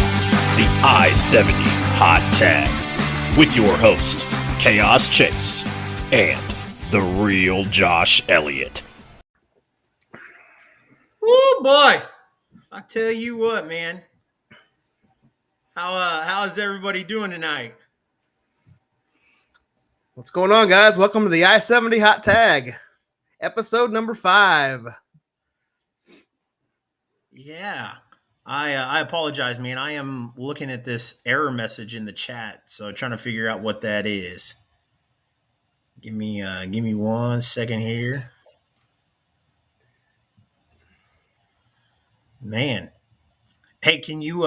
is the I-70 Hot Tag with your host, Chaos Chase, and the real Josh Elliott. Oh boy, I tell you what, man. How's everybody doing tonight? What's going on, guys? Welcome to the I-70 Hot Tag, episode number 5. Yeah, I apologize, man. I am looking at this error message in the chat, so trying to figure out what that is. Give me 1 second here, man. Hey, can you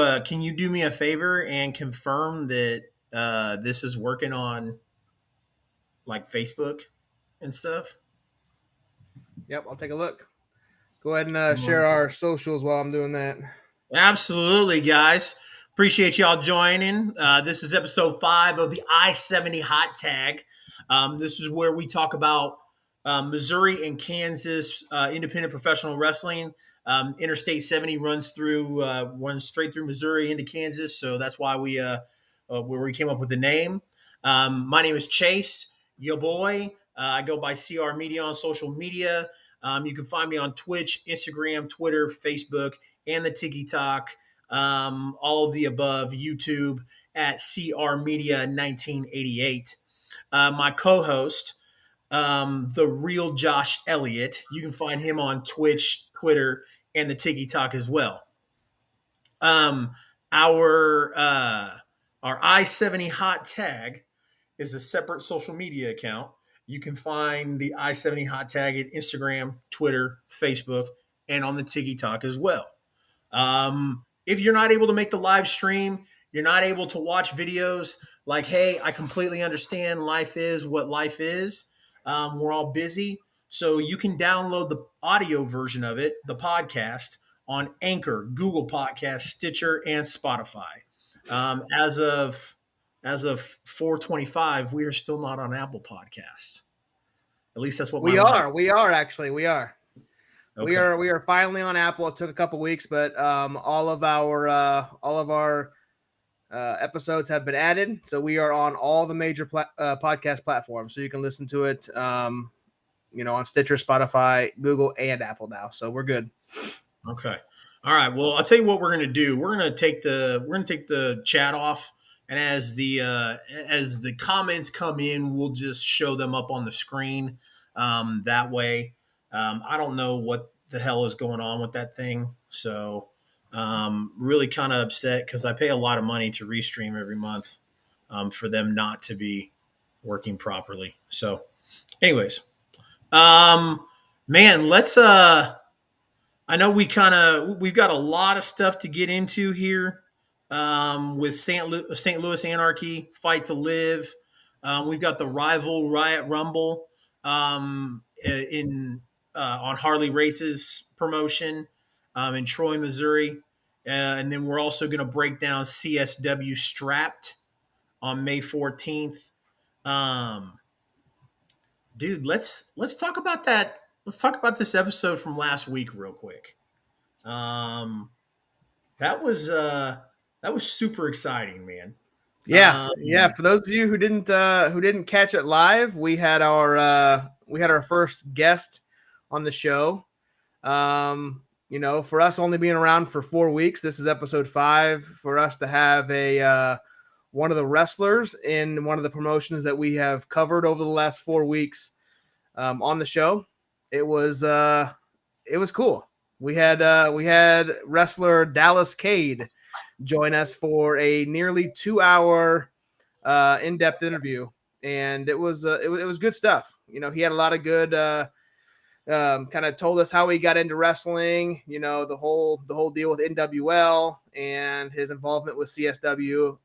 do me a favor and confirm that this is working on like Facebook and stuff? Yep, I'll take a look. Go ahead and share our socials while I'm doing that. Absolutely, guys. Appreciate y'all joining. This is episode 5 of the I-70 Hot Tag. This is where we talk about Missouri and Kansas independent professional wrestling. Interstate 70 runs straight through Missouri into Kansas, so that's why where we came up with the name. My name is Chase, yo boy. I go by CR Media on social media. You can find me on Twitch, Instagram, Twitter, Facebook, and the TikTok, all of the above, YouTube at CR Media 1988. My co-host, the real Josh Elliott, you can find him on Twitch, Twitter, and the TikTok as well. Our I-70 Hot Tag is a separate social media account. You can find the I-70 Hot Tag at Instagram, Twitter, Facebook, and on the TikTok as well. If you're not able to make the live stream, you're not able to watch videos, like, hey, I completely understand life is what life is. We're all busy. So you can download the audio version of it, the podcast, on Anchor, Google Podcasts, Stitcher, and Spotify. As of 4/25, we are still not on Apple Podcasts. At least that's what we are. We are actually. We are. Okay. We are finally on Apple. It took a couple weeks, but all of our episodes have been added, so we are on all the major podcast platforms. So you can listen to it, on Stitcher, Spotify, Google, and Apple now. So we're good. Okay. All right. Well, I'll tell you what we're going to do. We're going to take the chat off, and as the comments come in, we'll just show them up on the screen. That way, I don't know what the hell is going on with that thing. So, really kind of upset because I pay a lot of money to restream every month, for them not to be working properly. So, anyways, man, let's I know we've got a lot of stuff to get into here, with St. Louis Anarchy, Fight to Live. We've got the Rival Riot Rumble, on Harley Race's promotion, in Troy, Missouri. And then we're also going to break down CSW Strapped on May 14th. Dude, let's talk about that. Let's talk about this episode from last week real quick. That was super exciting, man. Yeah. For those of you who didn't catch it live, we had our first guest on the show. For us only being around for 4 weeks, this is episode 5. For us to have one of the wrestlers in one of the promotions that we have covered over the last 4 weeks, on the show, it was cool. We had wrestler Dallas Cade join us for a nearly 2-hour in-depth interview, and it was good stuff. He had a lot of good, kind of told us how he got into wrestling, the whole deal with NWL and his involvement with CSW,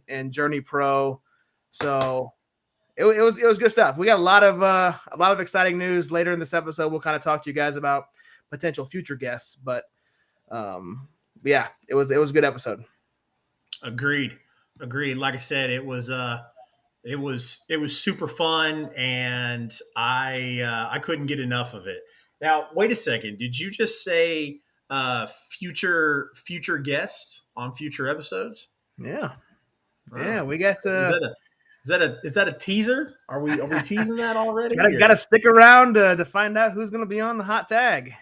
and Journey Pro. So it was good stuff. We got a lot of exciting news later in this episode. We'll kind of talk to you guys about potential future guests, but yeah, it was a good episode. Agreed. Like I said, it was super fun, and I couldn't get enough of it. Now, wait a second. Did you just say future guests? on future episodes. Yeah. Wow. Yeah, we got Is that a teaser? Are we teasing that already? gotta stick around to find out who's gonna be on the hot tag.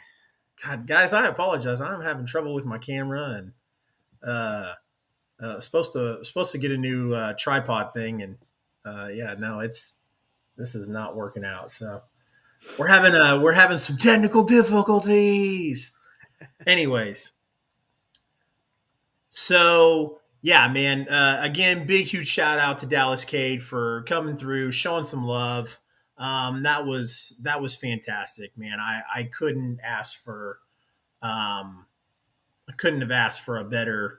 God, guys, I apologize. I'm having trouble with my camera and supposed to get a new tripod thing, and yeah, no, this is not working out. So we're having some technical difficulties. Anyways, so yeah, man. Again, big huge shout out to Dallas Cade for coming through, showing some love. That was fantastic, man. I couldn't ask for I couldn't have asked for a better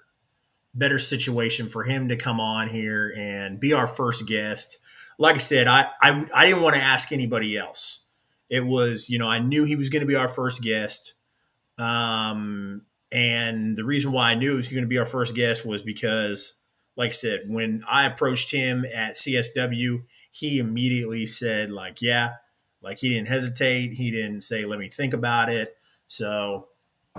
situation for him to come on here and be our first guest. Like I said, I didn't want to ask anybody else. It was, I knew he was going to be our first guest. And the reason why I knew he was going to be our first guest was because, like I said, when I approached him at CSW, he immediately said, like, yeah, like he didn't hesitate. He didn't say, let me think about it. So,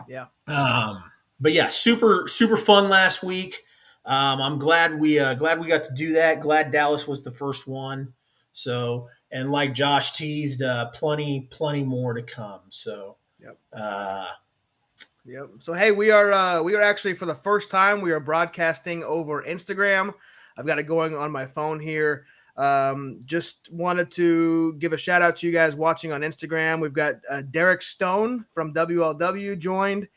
Yeah. But yeah, super fun last week. I'm glad we got to do that. Glad Dallas was the first one. So, and like Josh teased, plenty more to come. So, Yep. uh, Yep. So hey, we are actually, for the first time, we are broadcasting over Instagram. I've got it going on my phone here. Just wanted to give a shout out to you guys watching on Instagram. We've got Derek Stone from WLW joined.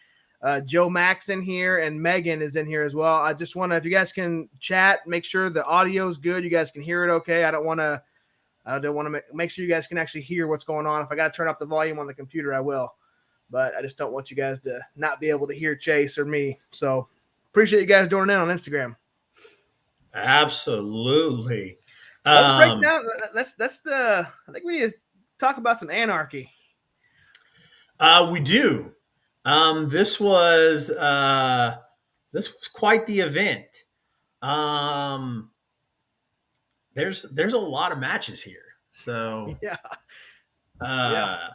Joe Max in here, and Megan is in here as well. I just want to, if you guys can chat, make sure the audio is good. You guys can hear it okay. I don't want to make sure you guys can actually hear what's going on. If I got to turn up the volume on the computer, I will. But I just don't want you guys to not be able to hear Chase or me. So appreciate you guys joining in on Instagram. absolutely. Let's break down. I think we need to talk about some anarchy. We do. This was quite the event. Um, there's a lot of matches here. So Yeah. uh,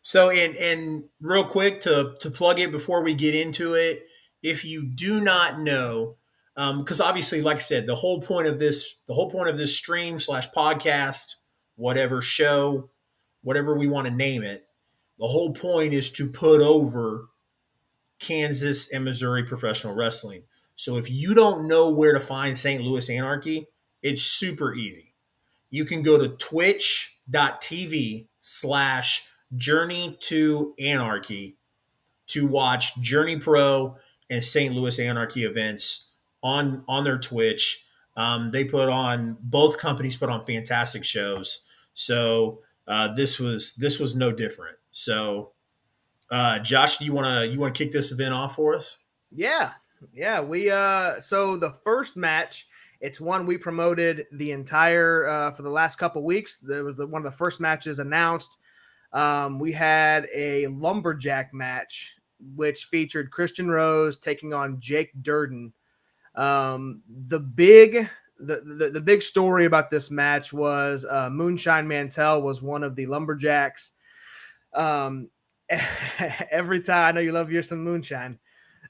so and real quick to plug it before we get into it, if you do not know, because obviously, like I said, the whole point of this stream slash podcast, whatever show, whatever we want to name it, the whole point is to put over Kansas and Missouri professional wrestling. So if you don't know where to find St. Louis Anarchy, it's super easy. You can go to twitch.tv/Journey to Anarchy to watch Journey Pro and St. Louis Anarchy events on their Twitch. Both companies put on fantastic shows. So this was no different. So Josh, do you want to kick this event off for us? Yeah. We so the first match, it's one we promoted the entire for the last couple weeks. There was one of the first matches announced. We had a lumberjack match which featured Christian Rose taking on Jake Durden. The big story about this match was Moonshine Mantell was one of the lumberjacks. Every time, I know you love your some moonshine.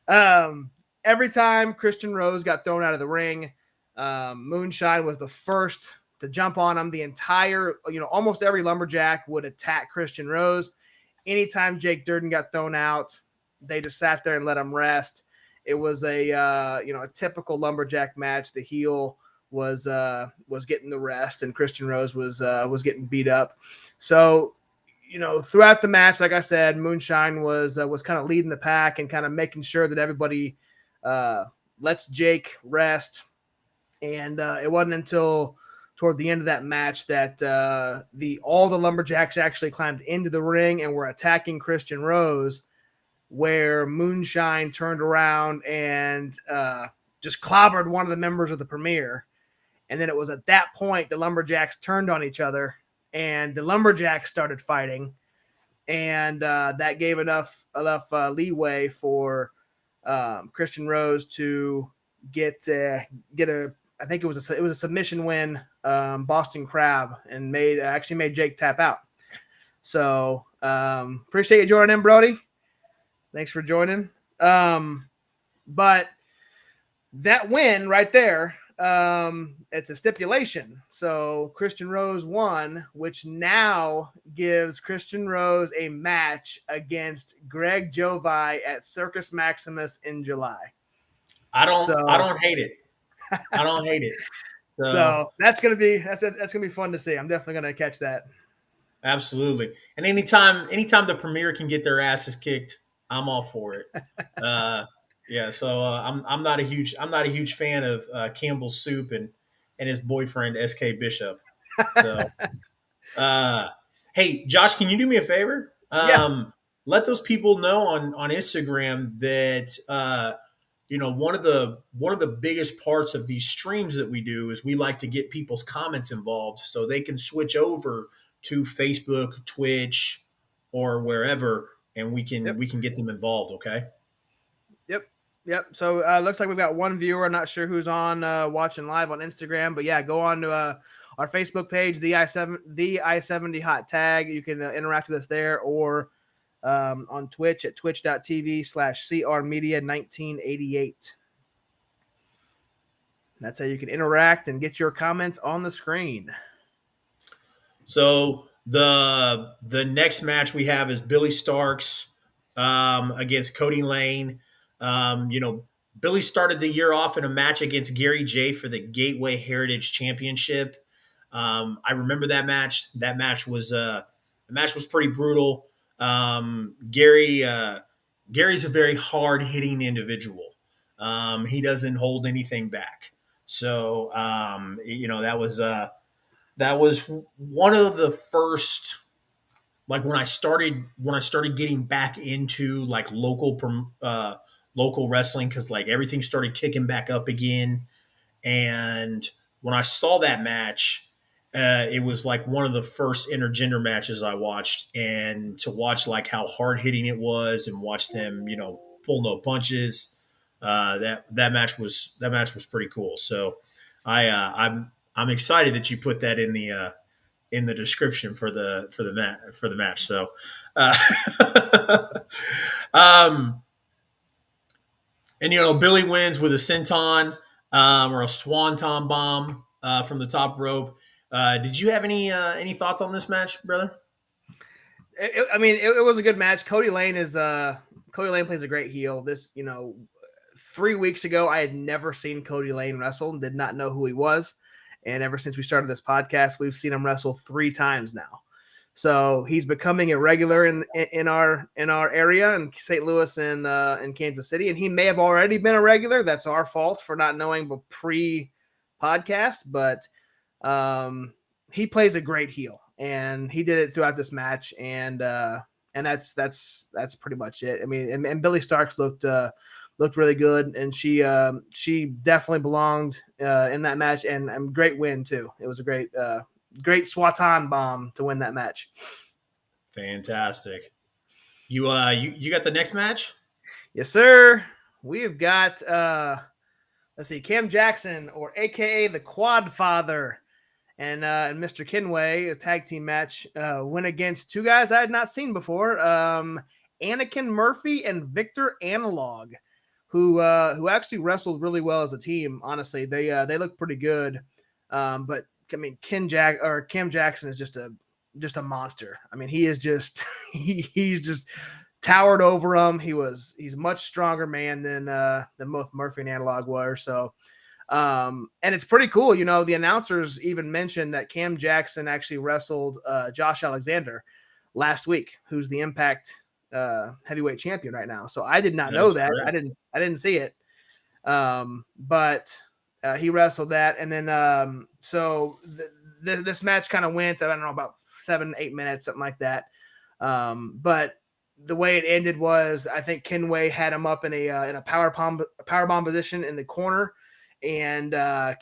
Every time Christian Rose got thrown out of the ring, Moonshine was the first to jump on him. The entire, almost every lumberjack would attack Christian Rose. Anytime Jake Durden got thrown out, they just sat there and let him rest. It was a typical lumberjack match. The heel was getting the rest, and Christian Rose was getting beat up. So, throughout the match, like I said, Moonshine was kind of leading the pack and kind of making sure that everybody lets Jake rest. And it wasn't until toward the end of that match that all the lumberjacks actually climbed into the ring and were attacking Christian Rose, where Moonshine turned around and just clobbered one of the members of the Premier. And then it was at that point the lumberjacks turned on each other, and the lumberjacks started fighting, and that gave enough leeway for Christian Rose to get a I think it was a submission win, Boston Crab, and actually made Jake tap out. So appreciate you joining in, Brody. Thanks for joining. But that win right there, it's a stipulation. So Christian Rose won, which now gives Christian Rose a match against Greg Jovi at Circus Maximus in July. I don't hate it. I don't hate it. So that's gonna be fun to see. I'm definitely gonna catch that. Absolutely. And anytime the Premier can get their asses kicked, I'm all for it. Yeah. So I'm not a huge fan of Campbell's Soup and his boyfriend SK Bishop. So hey, Josh, can you do me a favor? Yeah. Let those people know on Instagram that one of the biggest parts of these streams that we do is we like to get people's comments involved so they can switch over to Facebook, Twitch, or wherever, and we can get them involved. Okay. Yep. So looks like we've got one viewer. I'm not sure who's on watching live on Instagram, but yeah, go on to our Facebook page, the I-70 Hot Tag. You can interact with us there, or on Twitch at twitch.tv/crmedia1988. That's how you can interact and get your comments on the screen. So the next match we have is Billy Starks against Cody Lane. Billy started the year off in a match against Gary J for the Gateway Heritage Championship. I remember that match. That match was pretty brutal. Gary's a very hard hitting individual. He doesn't hold anything back. So that was one of the first, like when I started getting back into like local wrestling, because like everything started kicking back up again. And when I saw that match, it was like one of the first intergender matches I watched, and to watch like how hard hitting it was and watch them pull no punches, that match was pretty cool. So I'm excited that you put that in the description for the match. So, um, and Billy wins with a senton or a swanton bomb from the top rope. Did you have any thoughts on this match, brother? It was a good match. Cody Lane plays a great heel. 3 weeks ago, I had never seen Cody Lane wrestle and did not know who he was. And ever since we started this podcast, we've seen him wrestle 3 times now. So he's becoming a regular in our area in St. Louis and Kansas City. And he may have already been a regular. That's our fault for not knowing pre-podcast. But he plays a great heel, and he did it throughout this match. And that's pretty much it. I mean, and Billy Starks looked really good, and she definitely belonged in that match, and great win too. It was a great swanton bomb to win that match. Fantastic. You got the next match? Yes, sir. We've got let's see, Cam Jackson, or AKA the Quad Father, and Mr. Kinway, a tag team match, went against 2 guys I had not seen before, Anakin Murphy and Victor Analog, who actually wrestled really well as a team. Honestly, they look pretty good. But I mean, Cam Jackson is just a monster. I mean, he is just he's just towered over him. He's a much stronger man than both Murphy and Analog were. So, and it's pretty cool. The announcers even mentioned that Cam Jackson actually wrestled Josh Alexander last week, who's the Impact heavyweight champion right now. So I did not know that. Correct. I didn't see it. But he wrestled that, and then this match kind of went, I don't know, about 7-8 minutes, something like that. But the way it ended was, I think Kinway had him up in a power bomb position in the corner, and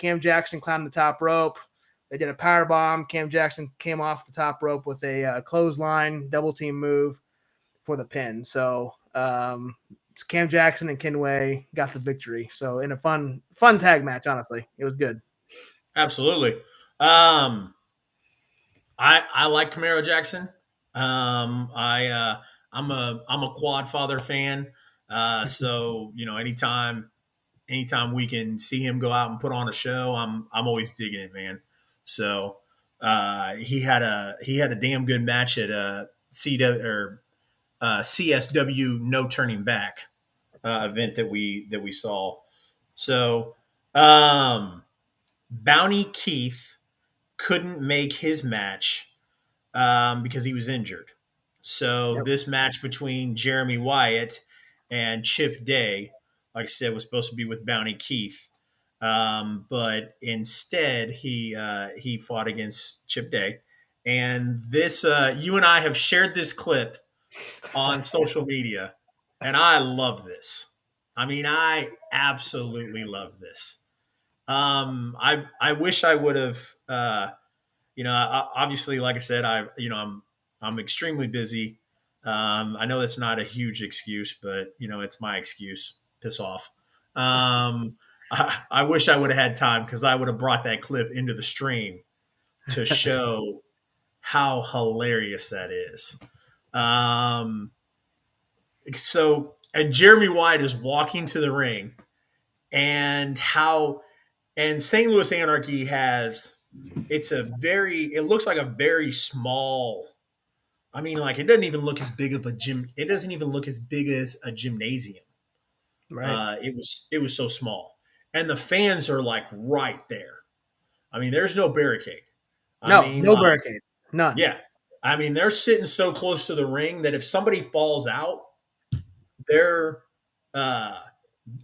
Cam Jackson climbed the top rope. They did a power bomb. Cam Jackson came off the top rope with a clothesline double team move for the pin. So Cam Jackson and Kinway got the victory. So in a fun tag match, honestly, it was good. Absolutely. I like Camaro Jackson. I'm a Quad Father fan. So anytime we can see him go out and put on a show, I'm always digging it, man. So he had a damn good match at CSW No Turning Back event that we saw. So Bounty Keith couldn't make his match because he was injured. So Yep. this match between Jeremy Wyatt and Chip Day, like I said, was supposed to be with Bounty Keith, but instead he fought against Chip Day. And this, you and I have shared this clip on social media, and I love this. I mean, I absolutely love this. I wish I would have. Obviously, like I said, I'm extremely busy. I know that's not a huge excuse, but it's my excuse. Piss off. I wish I would have had time because I would have brought that clip into the stream to show how hilarious that is. Um, and Jeremy White is walking to the ring, and St. Louis Anarchy has it looks like a very small. I mean, like it doesn't even look as big of a gym. It doesn't even look as big as a gymnasium. Right. It was so small, and the fans are like right there. I mean, there's no barricade. I No, mean, no like barricade. None. yeah, I mean they're sitting so close to the ring that if somebody falls out, they're uh,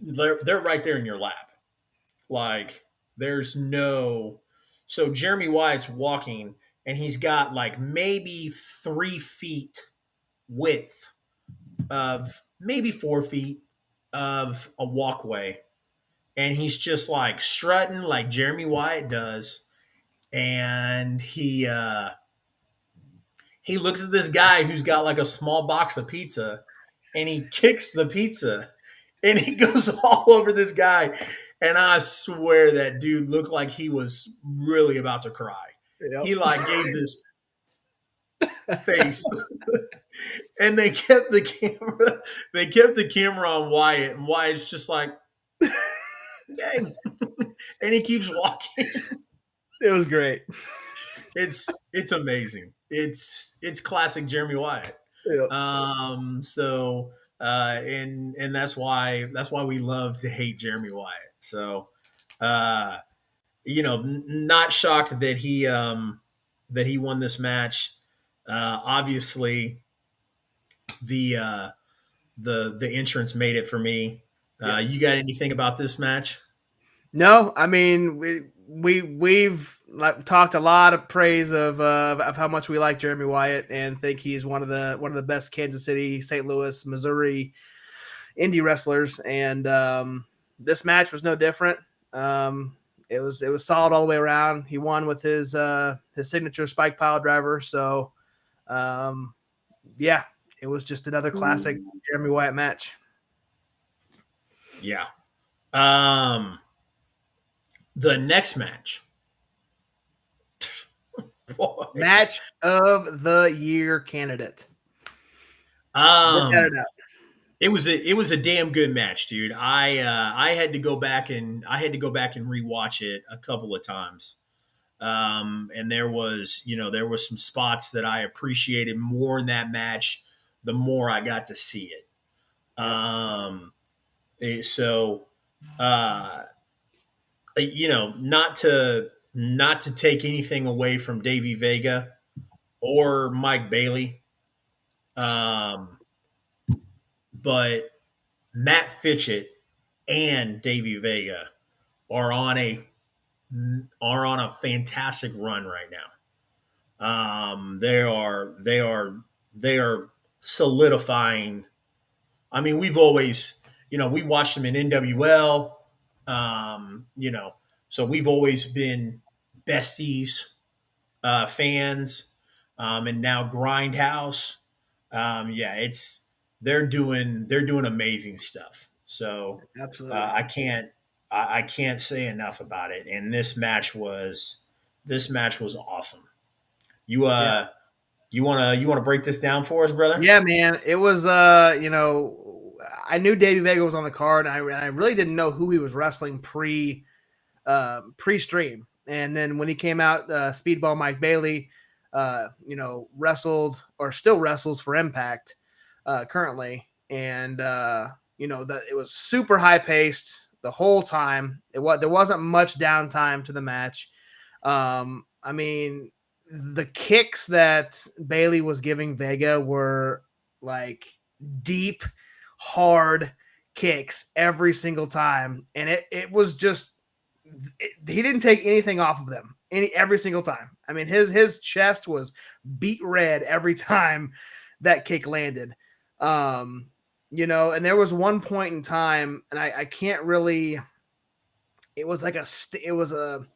they're right there in your lap. Like there's no. So Jeremy Wyatt's walking, and he's got like maybe 3 feet width of maybe 4 feet of a walkway, and he's just like strutting like Jeremy Wyatt does, and he looks at this guy who's got like a small box of pizza, and he kicks the pizza, and he goes all over this guy, and I swear that dude looked like he was really about to cry. Yep. He like gave this face, and they kept the camera on Wyatt, and Wyatt's just like, okay, and he keeps walking. It was great. It's amazing. It's classic Jeremy Wyatt. Yep. And that's why we love to hate Jeremy Wyatt. So uh not shocked that he won this match. Obviously the the entrance made it for me. Yeah. You got anything about this match? No, I mean we've like talked a lot of praise of how much we like Jeremy Wyatt and think he's one of the best Kansas City, St. Louis, Missouri indie wrestlers, and this match was no different. It was solid all the way around. He won with his signature spike pile driver. So yeah, it was just another classic Jeremy Wyatt match. Yeah. The next match. Boy. Match of the year candidate. Um, Look at it up. it was a damn good match, dude. I had to go back and rewatch it a couple of times. And there was some spots that I appreciated more in that match the more I got to see it. Um, so not to take anything away from Davey Vega or Mike Bailey, um, but Matt Fitchett and Davey Vega are on a fantastic run right now. They are solidifying. I mean, we watched them in NWL, so we've always been besties, fans, and now Grindhouse. Yeah, they're doing amazing stuff. So Absolutely. I can't say enough about it. And this match was awesome. You Yeah. you wanna break this down for us, brother? Yeah, man. It was I knew Davey Vega was on the card, and I really didn't know who he was wrestling pre-stream. And then when he came out, Speedball Mike Bailey, wrestled or still wrestles for Impact currently, and that it was super high paced the whole time. There wasn't much downtime to the match. I mean, the kicks that Bailey was giving Vega were like deep, hard kicks every single time, and it was just he didn't take anything off of them every single time. I mean, his chest was beat red every time that kick landed. And there was one point in time, and I can't really. It was like some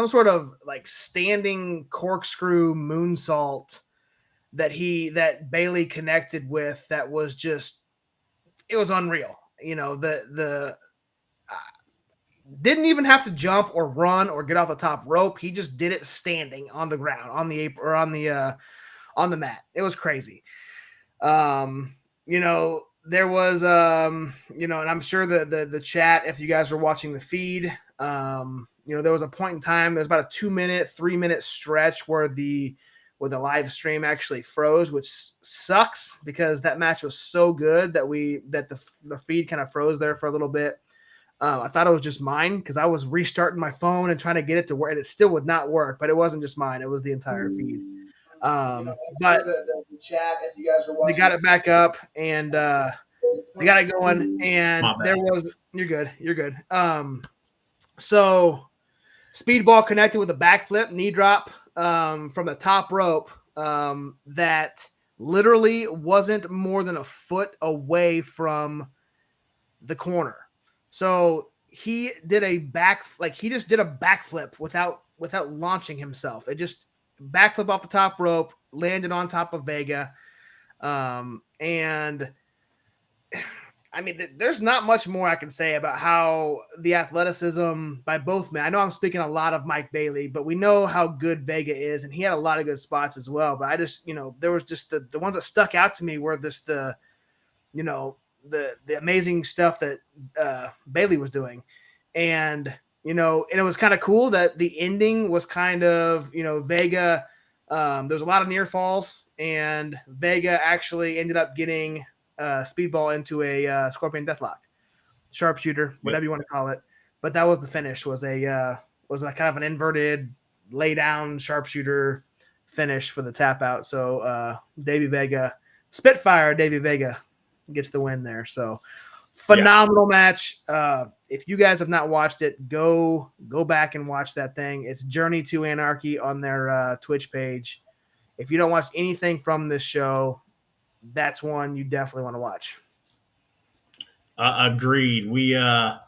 sort of like standing corkscrew moonsault that Bailey connected with. That was just, it was unreal. Didn't even have to jump or run or get off the top rope. He just did it standing on the ground, on the apron, or on the mat. It was crazy. There was, and I'm sure the chat, if you guys are watching the feed, there was a point in time, there was about a 3-minute stretch where the live stream actually froze, which sucks because that match was so good that the feed kind of froze there for a little bit. I thought it was just mine because I was restarting my phone and trying to get it to work, and it still would not work. But it wasn't just mine; it was the entire feed. But the chat, if you guys are watching, they got it back up and they got it going. And you're good. So Speedball connected with a backflip knee drop from the top rope that literally wasn't more than a foot away from the corner. So he did he just did a backflip without launching himself. It just backflip off the top rope, landed on top of Vega. And I mean, there's not much more I can say about how the athleticism by both men. I know I'm speaking a lot of Mike Bailey, but we know how good Vega is, and he had a lot of good spots as well. But I just, there was just the ones that stuck out to me were just the amazing stuff that Bailey was doing. And, and it was kind of cool that the ending was kind of, Vega, there was a lot of near falls, and Vega actually ended up getting Speedball into a Scorpion Deathlock, sharpshooter, whatever you want to call it. But that was the finish, was a kind of an inverted lay down sharpshooter finish for the tap out. So Davey Vega gets the win there. So phenomenal match. If you guys have not watched it, go back and watch that thing. It's Journey to Anarchy on their Twitch page. If you don't watch anything from this show, that's one you definitely want to watch. Agreed. We had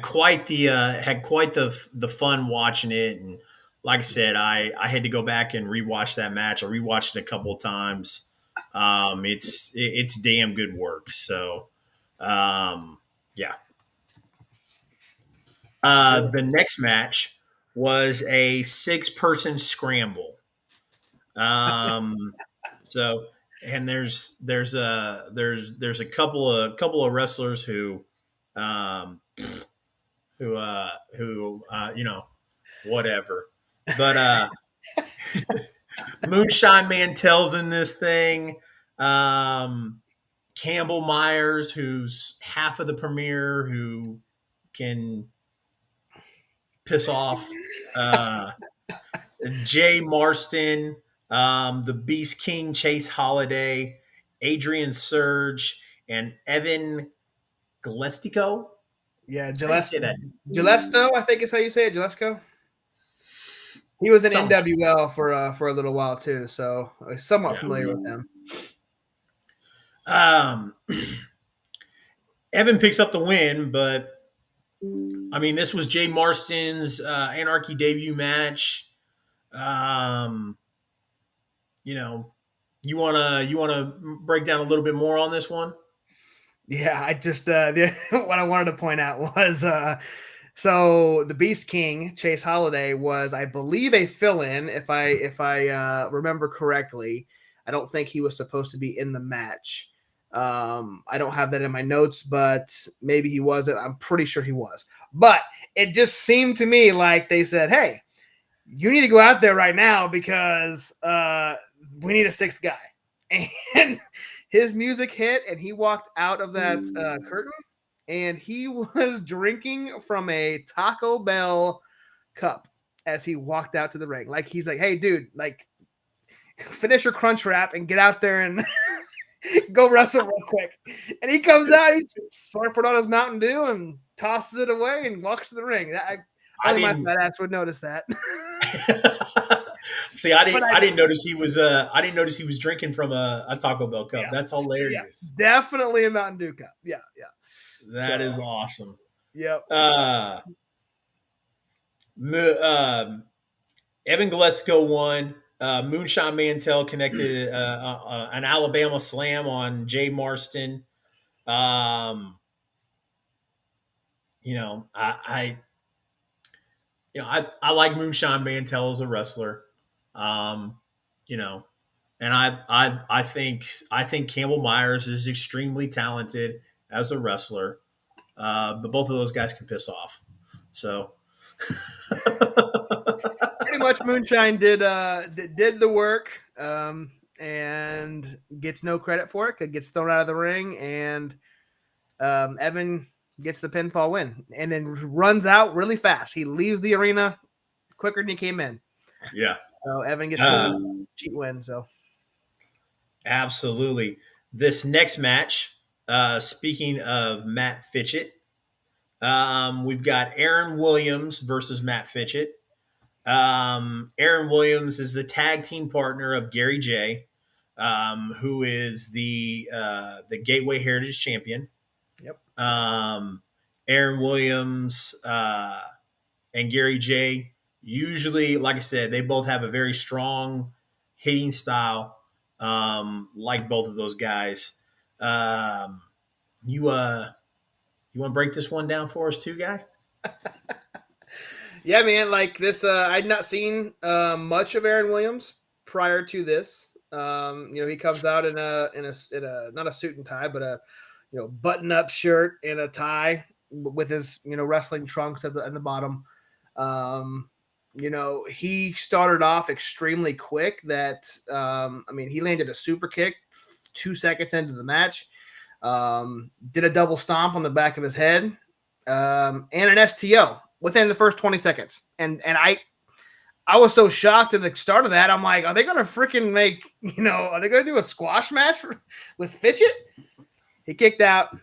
quite the fun watching it, and like I said, I had to go back and rewatch that match. I rewatched it a couple of times. It's damn good work. So, yeah. The next match was a 6-person scramble. So, and there's a couple of wrestlers who whatever. But Moonshine Mantell's in this thing. Campbell Myers, who's half of the Premier, who can piss off. Jay Marston, the Beast King, Chase Holiday, Adrian Surge, and Evan Galestico. Yeah, Gillesco, I think is how you say it, Gillesco. He was in NWL for a little while too, so I'm somewhat familiar with him. Evan picks up the win, but I mean, this was Jay Marston's Anarchy debut match. You wanna break down a little bit more on this one? Yeah, I just what I wanted to point out was so the Beast King, Chase Holiday, was, I believe, a fill-in, if I remember correctly. I don't think he was supposed to be in the match. I don't have that in my notes, but maybe he wasn't. I'm pretty sure he was. But it just seemed to me like they said, hey, you need to go out there right now because we need a sixth guy. And his music hit, and he walked out of that curtain, and he was drinking from a Taco Bell cup as he walked out to the ring. Like, he's like, hey, dude, like, finish your crunch wrap and get out there and go wrestle real quick. And he comes out, he's slurping on his Mountain Dew and tosses it away and walks to the ring. Only my fat ass would notice that. See, I didn't notice he was drinking from a Taco Bell cup. Yeah. That's hilarious. Yeah, definitely a Mountain Dew cup. Yeah. That is awesome. Yep. Evan Gillespie won. Moonshine Mantell connected an Alabama slam on Jay Marston. I like Moonshine Mantell as a wrestler. And I think Campbell Myers is extremely talented as a wrestler. But both of those guys can piss off. So pretty much Moonshine did the work and gets no credit for it. Gets thrown out of the ring, and Evan gets the pinfall win and then runs out really fast. He leaves the arena quicker than he came in. Yeah. So Evan gets the cheat win. So absolutely. This next match, speaking of Matt Fitchett, we've got Aaron Williams versus Matt Fitchett. Aaron Williams is the tag team partner of Gary J, who is the Gateway Heritage Champion. Yep. Aaron Williams and Gary J, usually, like I said, they both have a very strong hitting style, like both of those guys. You want to break this one down for us too, Guy? Yeah, man. Like this, I'd not seen much of Aaron Williams prior to this. He comes out in a not a suit and tie, but a button-up shirt and a tie with his wrestling trunks at the bottom. He started off extremely quick. That he landed a super kick 2 seconds into the match. Did a double stomp on the back of his head, and an STO within the first 20 seconds. And I was so shocked at the start of that. I'm like, are they going to freaking are they going to do a squash match with Fitchett? He kicked out.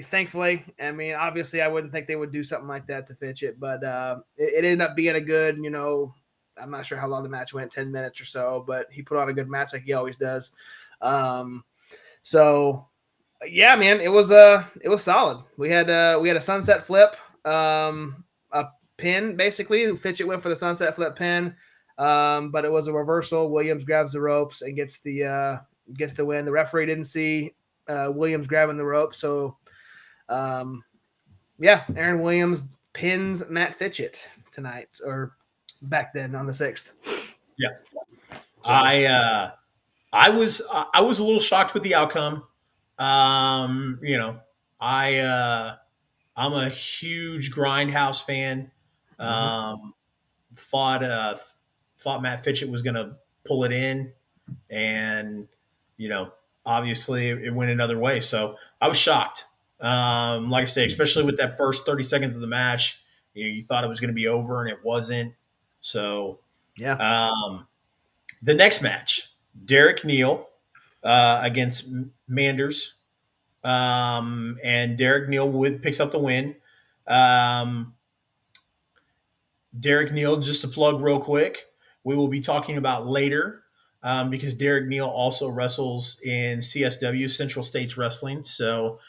Thankfully, obviously I wouldn't think they would do something like that to Fitchett, but it ended up being a good, I'm not sure how long the match went, 10 minutes or so, but he put on a good match like he always does. So yeah, man, it was solid. We had a sunset flip, a pin basically. Fitchett went for the sunset flip pin, but it was a reversal. Williams grabs the ropes and gets the win. The referee didn't see Williams grabbing the rope, so Aaron Williams pins Matt Fitchett tonight, or back then on the 6th. Yeah, so, I was a little shocked with the outcome. I'm a huge Grindhouse fan. Thought Matt Fitchett was going to pull it in, and obviously it went another way. So I was shocked. Like I say, especially with that first 30 seconds of the match, you thought it was going to be over, and it wasn't. So yeah. The next match, Derek Neal against Manders. And Derek Neal picks up the win. Derek Neal, just to plug real quick, we will be talking about later because Derek Neal also wrestles in CSW, Central States Wrestling. So,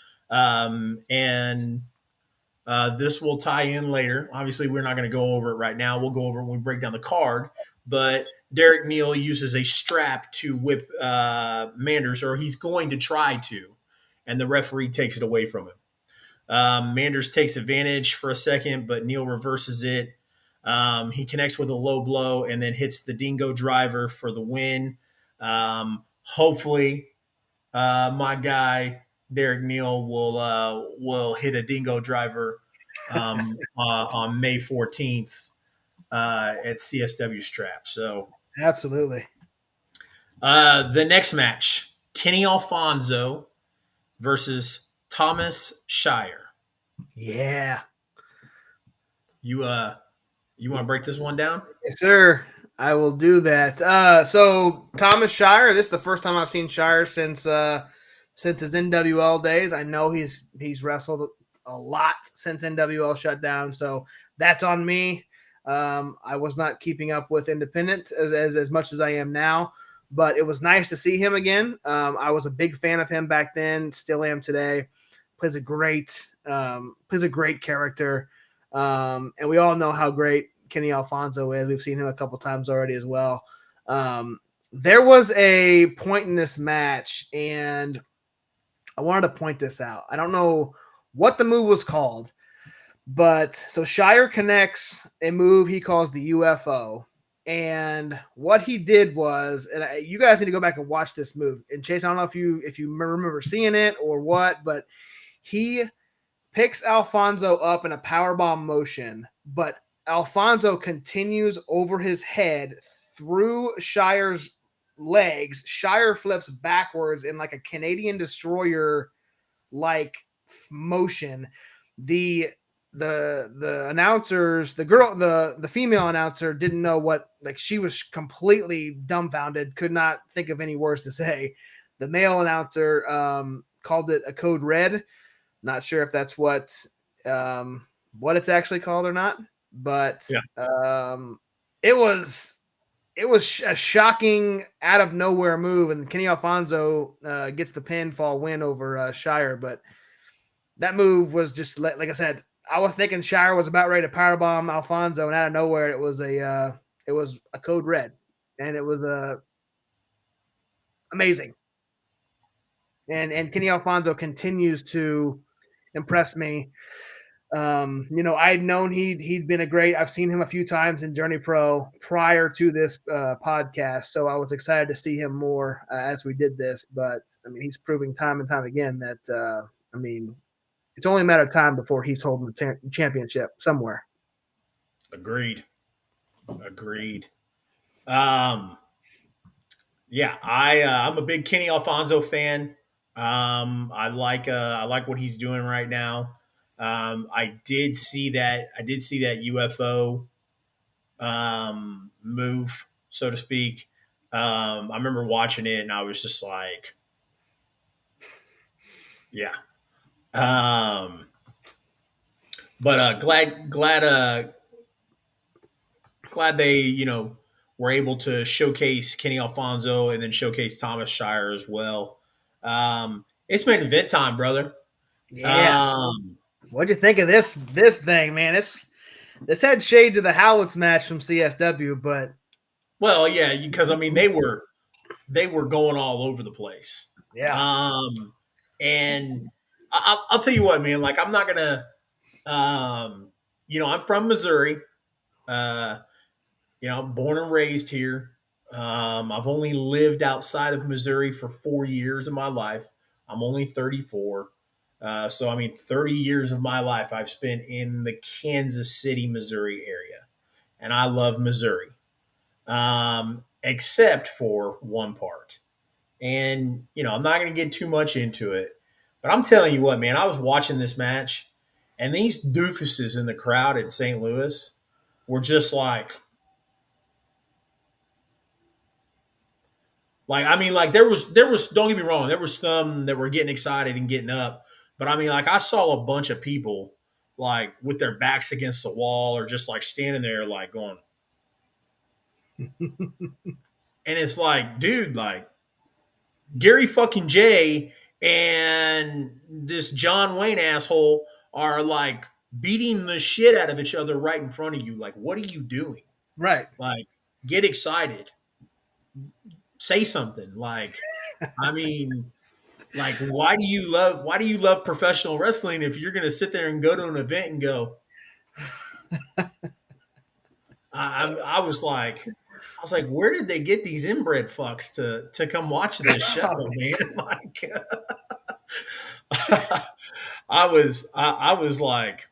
this will tie in later. Obviously, we're not going to go over it right now. We'll go over it when we break down the card. But Derek Neal uses a strap to whip Manders, or he's going to try to, and the referee takes it away from him. Manders takes advantage for a second, but Neal reverses it. He connects with a low blow and then hits the dingo driver for the win. Hopefully, my guy Derek Neal will hit a dingo driver on May 14th at CSW Strap. So Absolutely. the next match, Kenny Alfonso versus Thomas Shire. Yeah. You you want to break this one down? Yes, sir. I will do that. So Thomas Shire, this is the first time I've seen Shire since his NWL days. I know he's wrestled a lot since NWL shut down, so that's on me. I was not keeping up with Independent as much as I am now, but it was nice to see him again. I was a big fan of him back then, still am today. Plays a great character, and we all know how great Kenny Alfonso is. We've seen him a couple times already as well. There was a point in this match, and I wanted to point this out. I don't know what the move was called, but so Shire connects a move he calls the UFO. And what he did was, and you guys need to go back and watch this move. And Chase, I don't know if you remember seeing it or what, but he picks Alfonso up in a powerbomb motion, but Alfonso continues over his head through Shire's legs. Shire flips backwards in like a Canadian destroyer like motion. The announcers, the female announcer didn't know what, like, she was completely dumbfounded, could not think of any words to say. The male announcer called it a code red. Not sure if that's what it's actually called or not, but it was a shocking out of nowhere move, and Kenny Alfonso gets the pinfall win over Shire. But that move was just like I said, I was thinking Shire was about ready to powerbomb Alfonso, and out of nowhere it was a code red, and it was amazing. And Kenny Alfonso continues to impress me. I'd known he'd been I've seen him a few times in Journey Pro prior to this podcast, so I was excited to see him more as we did this. But I mean, he's proving time and time again that it's only a matter of time before he's holding the championship somewhere. Agreed. Yeah, I'm a big Kenny Alfonso fan. I like what he's doing right now. I did see that UFO move, so to speak. I remember watching it, and I was just like, yeah. But glad they were able to showcase Kenny Alfonso and then showcase Thomas Shire as well. It's main event time, brother. Yeah. What'd you think of this thing, man? This had shades of the Howlett's match from CSW, but well, yeah, because I mean they were going all over the place. Yeah. And I'll tell you what, man. Like, I'm not gonna, I'm from Missouri. I'm born and raised here. I've only lived outside of Missouri for 4 years of my life. I'm only 34. So, I mean, 30 years of my life I've spent in the Kansas City, Missouri area. And I love Missouri, except for one part. And, I'm not going to get too much into it. But I'm telling you what, man, I was watching this match, and these doofuses in the crowd at St. Louis were just like, I mean, like there was, don't get me wrong, there was some that were getting excited and getting up. But I mean, like I saw a bunch of people like with their backs against the wall or just like standing there like going. And it's like, dude, like Gary fucking Jay and this John Wayne asshole are like beating the shit out of each other right in front of you. Like, what are you doing? Right. Like, get excited. Say something. Like, I mean, like, why do you love professional wrestling if you're going to sit there and go to an event and go, I was like, I was like, where did they get these inbred fucks to come watch this show, man? Like, I was like,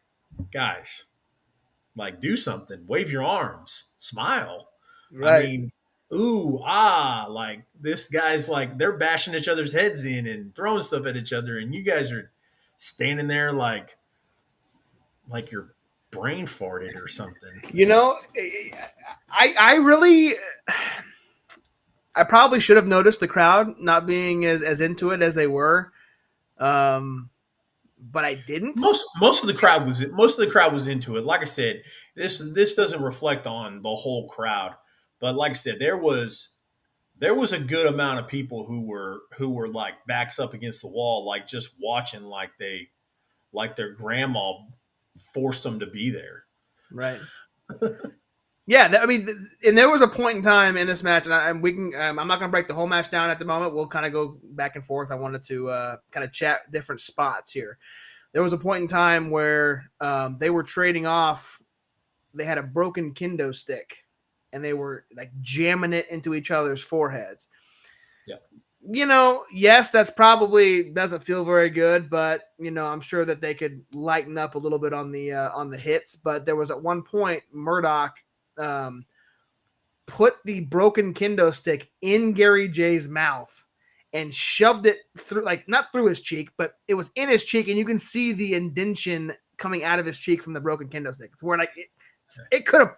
guys, like, do something, wave your arms, smile. I Right. mean, ooh, like this guy's like they're bashing each other's heads in and throwing stuff at each other, and you guys are standing there like your brain farted or something. You know, I really, I probably should have noticed the crowd not being as into it as they were, um, but I didn't. Most of the crowd was into it. Like I said, this doesn't reflect on the whole crowd, but like I said, there was a good amount of people who were like backs up against the wall, like just watching, like their grandma forced them to be there. Right. Yeah, I mean, and there was a point in time in this match, and we can. I'm not going to break the whole match down at the moment. We'll kind of go back and forth. I wanted to kind of chat different spots here. There was a point in time where they were trading off. They had a broken kendo stick, and they were like jamming it into each other's foreheads. Yeah. You know, yes, that's probably doesn't feel very good, but you know, I'm sure that they could lighten up a little bit on the hits. But there was at one point Murdoch put the broken kendo stick in Gary J's mouth and shoved it through, like not through his cheek, but it was in his cheek, and you can see the indentation coming out of his cheek from the broken kendo stick. It's where like it could have,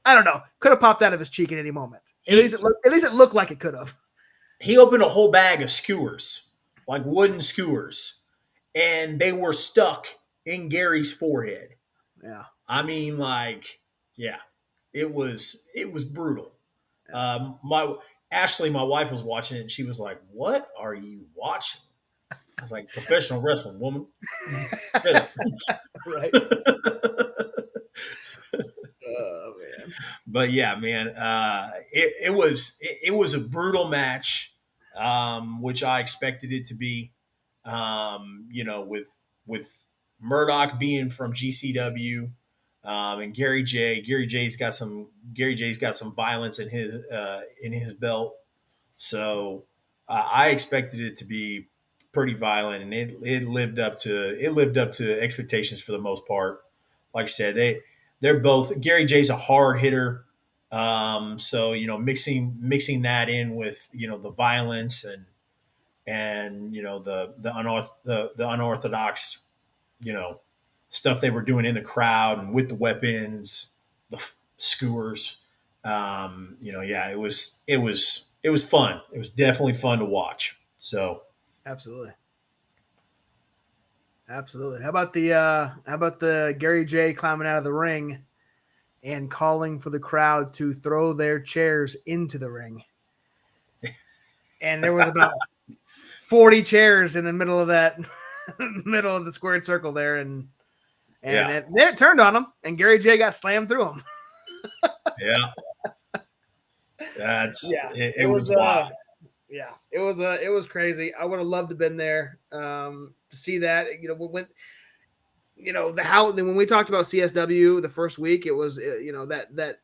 I don't know, could have popped out of his cheek at any moment. At least it looked like it could have. He opened a whole bag of skewers, like wooden skewers, and they were stuck in Gary's forehead. Yeah. I mean, like, yeah, it was brutal. My Ashley, my wife, was watching it, and she was like, "What are you watching?" I was like, "Professional wrestling, woman." Right. Oh man. But yeah, man, it was a brutal match, which I expected it to be. With Murdoch being from GCW, and Gary J's got some violence in his belt. So I expected it to be pretty violent, and it lived up to expectations for the most part. Like I said, they're both Gary J's a hard hitter, so mixing that in with the violence and the unorthodox you know stuff they were doing in the crowd and with the weapons, the skewers. Yeah, it was fun. It was definitely fun to watch. So Absolutely. Absolutely. How about the Gary J climbing out of the ring and calling for the crowd to throw their chairs into the ring? And there was about 40 chairs in the middle of that middle of the squared circle there, and Yeah. it turned on him, and Gary J got slammed through him. yeah, Yeah, it was wild. Yeah, it was crazy. I would have loved to have been there to see that. When when we talked about CSW the first week, it was that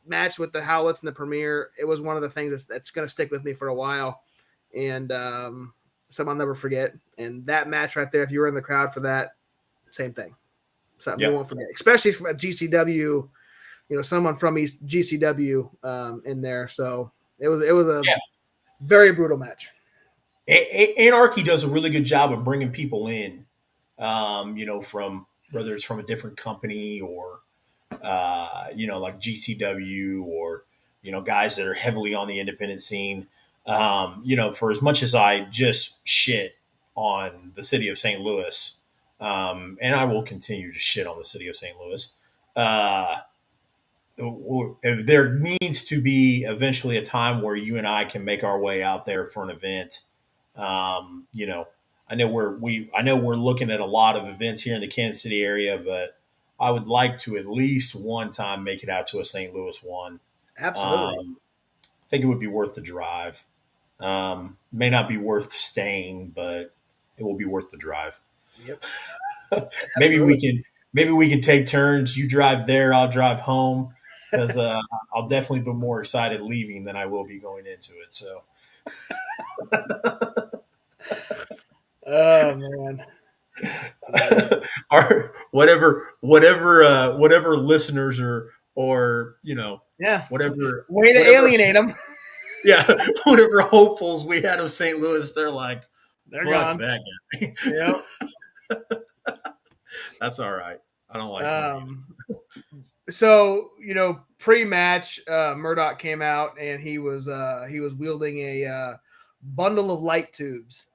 match with the Howlets and the Premier. It was one of the things that's going to stick with me for a while, and some I'll never forget. And that match right there, if you were in the crowd for that, same thing. Something you won't forget, especially from GCW. Someone from East GCW in there. So it was a very brutal match. Anarchy does a really good job of bringing people in, from whether it's from a different company or, like GCW or, guys that are heavily on the independent scene. For as much as I just shit on the city of St. Louis, and I will continue to shit on the city of St. Louis, there needs to be eventually a time where you and I can make our way out there for an event. I know we're looking at a lot of events here in the Kansas City area, but I would like to at least one time make it out to a St. Louis one. Absolutely. I think it would be worth the drive. May not be worth staying, but it will be worth the drive. Yep. maybe we can take turns. You drive there, I'll drive home. because I'll definitely be more excited leaving than I will be going into it. So, Oh man. or whatever listeners or Yeah. whatever Way to whatever alienate them. yeah, whatever hopefuls we had of St. Louis, they're like, They're fuck gone. that guy. Yep. That's all right. I don't like them either. Um, so pre-match, Murdoch came out and he was wielding a bundle of light tubes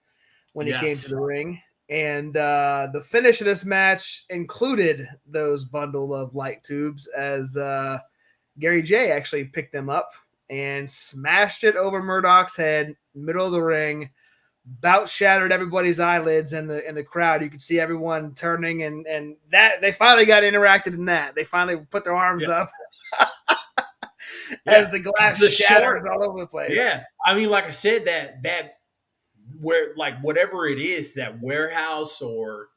when he came to Yes. the ring, and the finish of this match included those bundle of light tubes as Gary J actually picked them up and smashed it over Murdoch's head, middle of the ring. About shattered everybody's eyelids in the crowd. You could see everyone turning, and that they finally got interacted in that. They finally put their arms Yeah. up Yeah. as the glass The shatters shark. all over the place. Yeah. I mean, like I said, that where like whatever it is, that warehouse or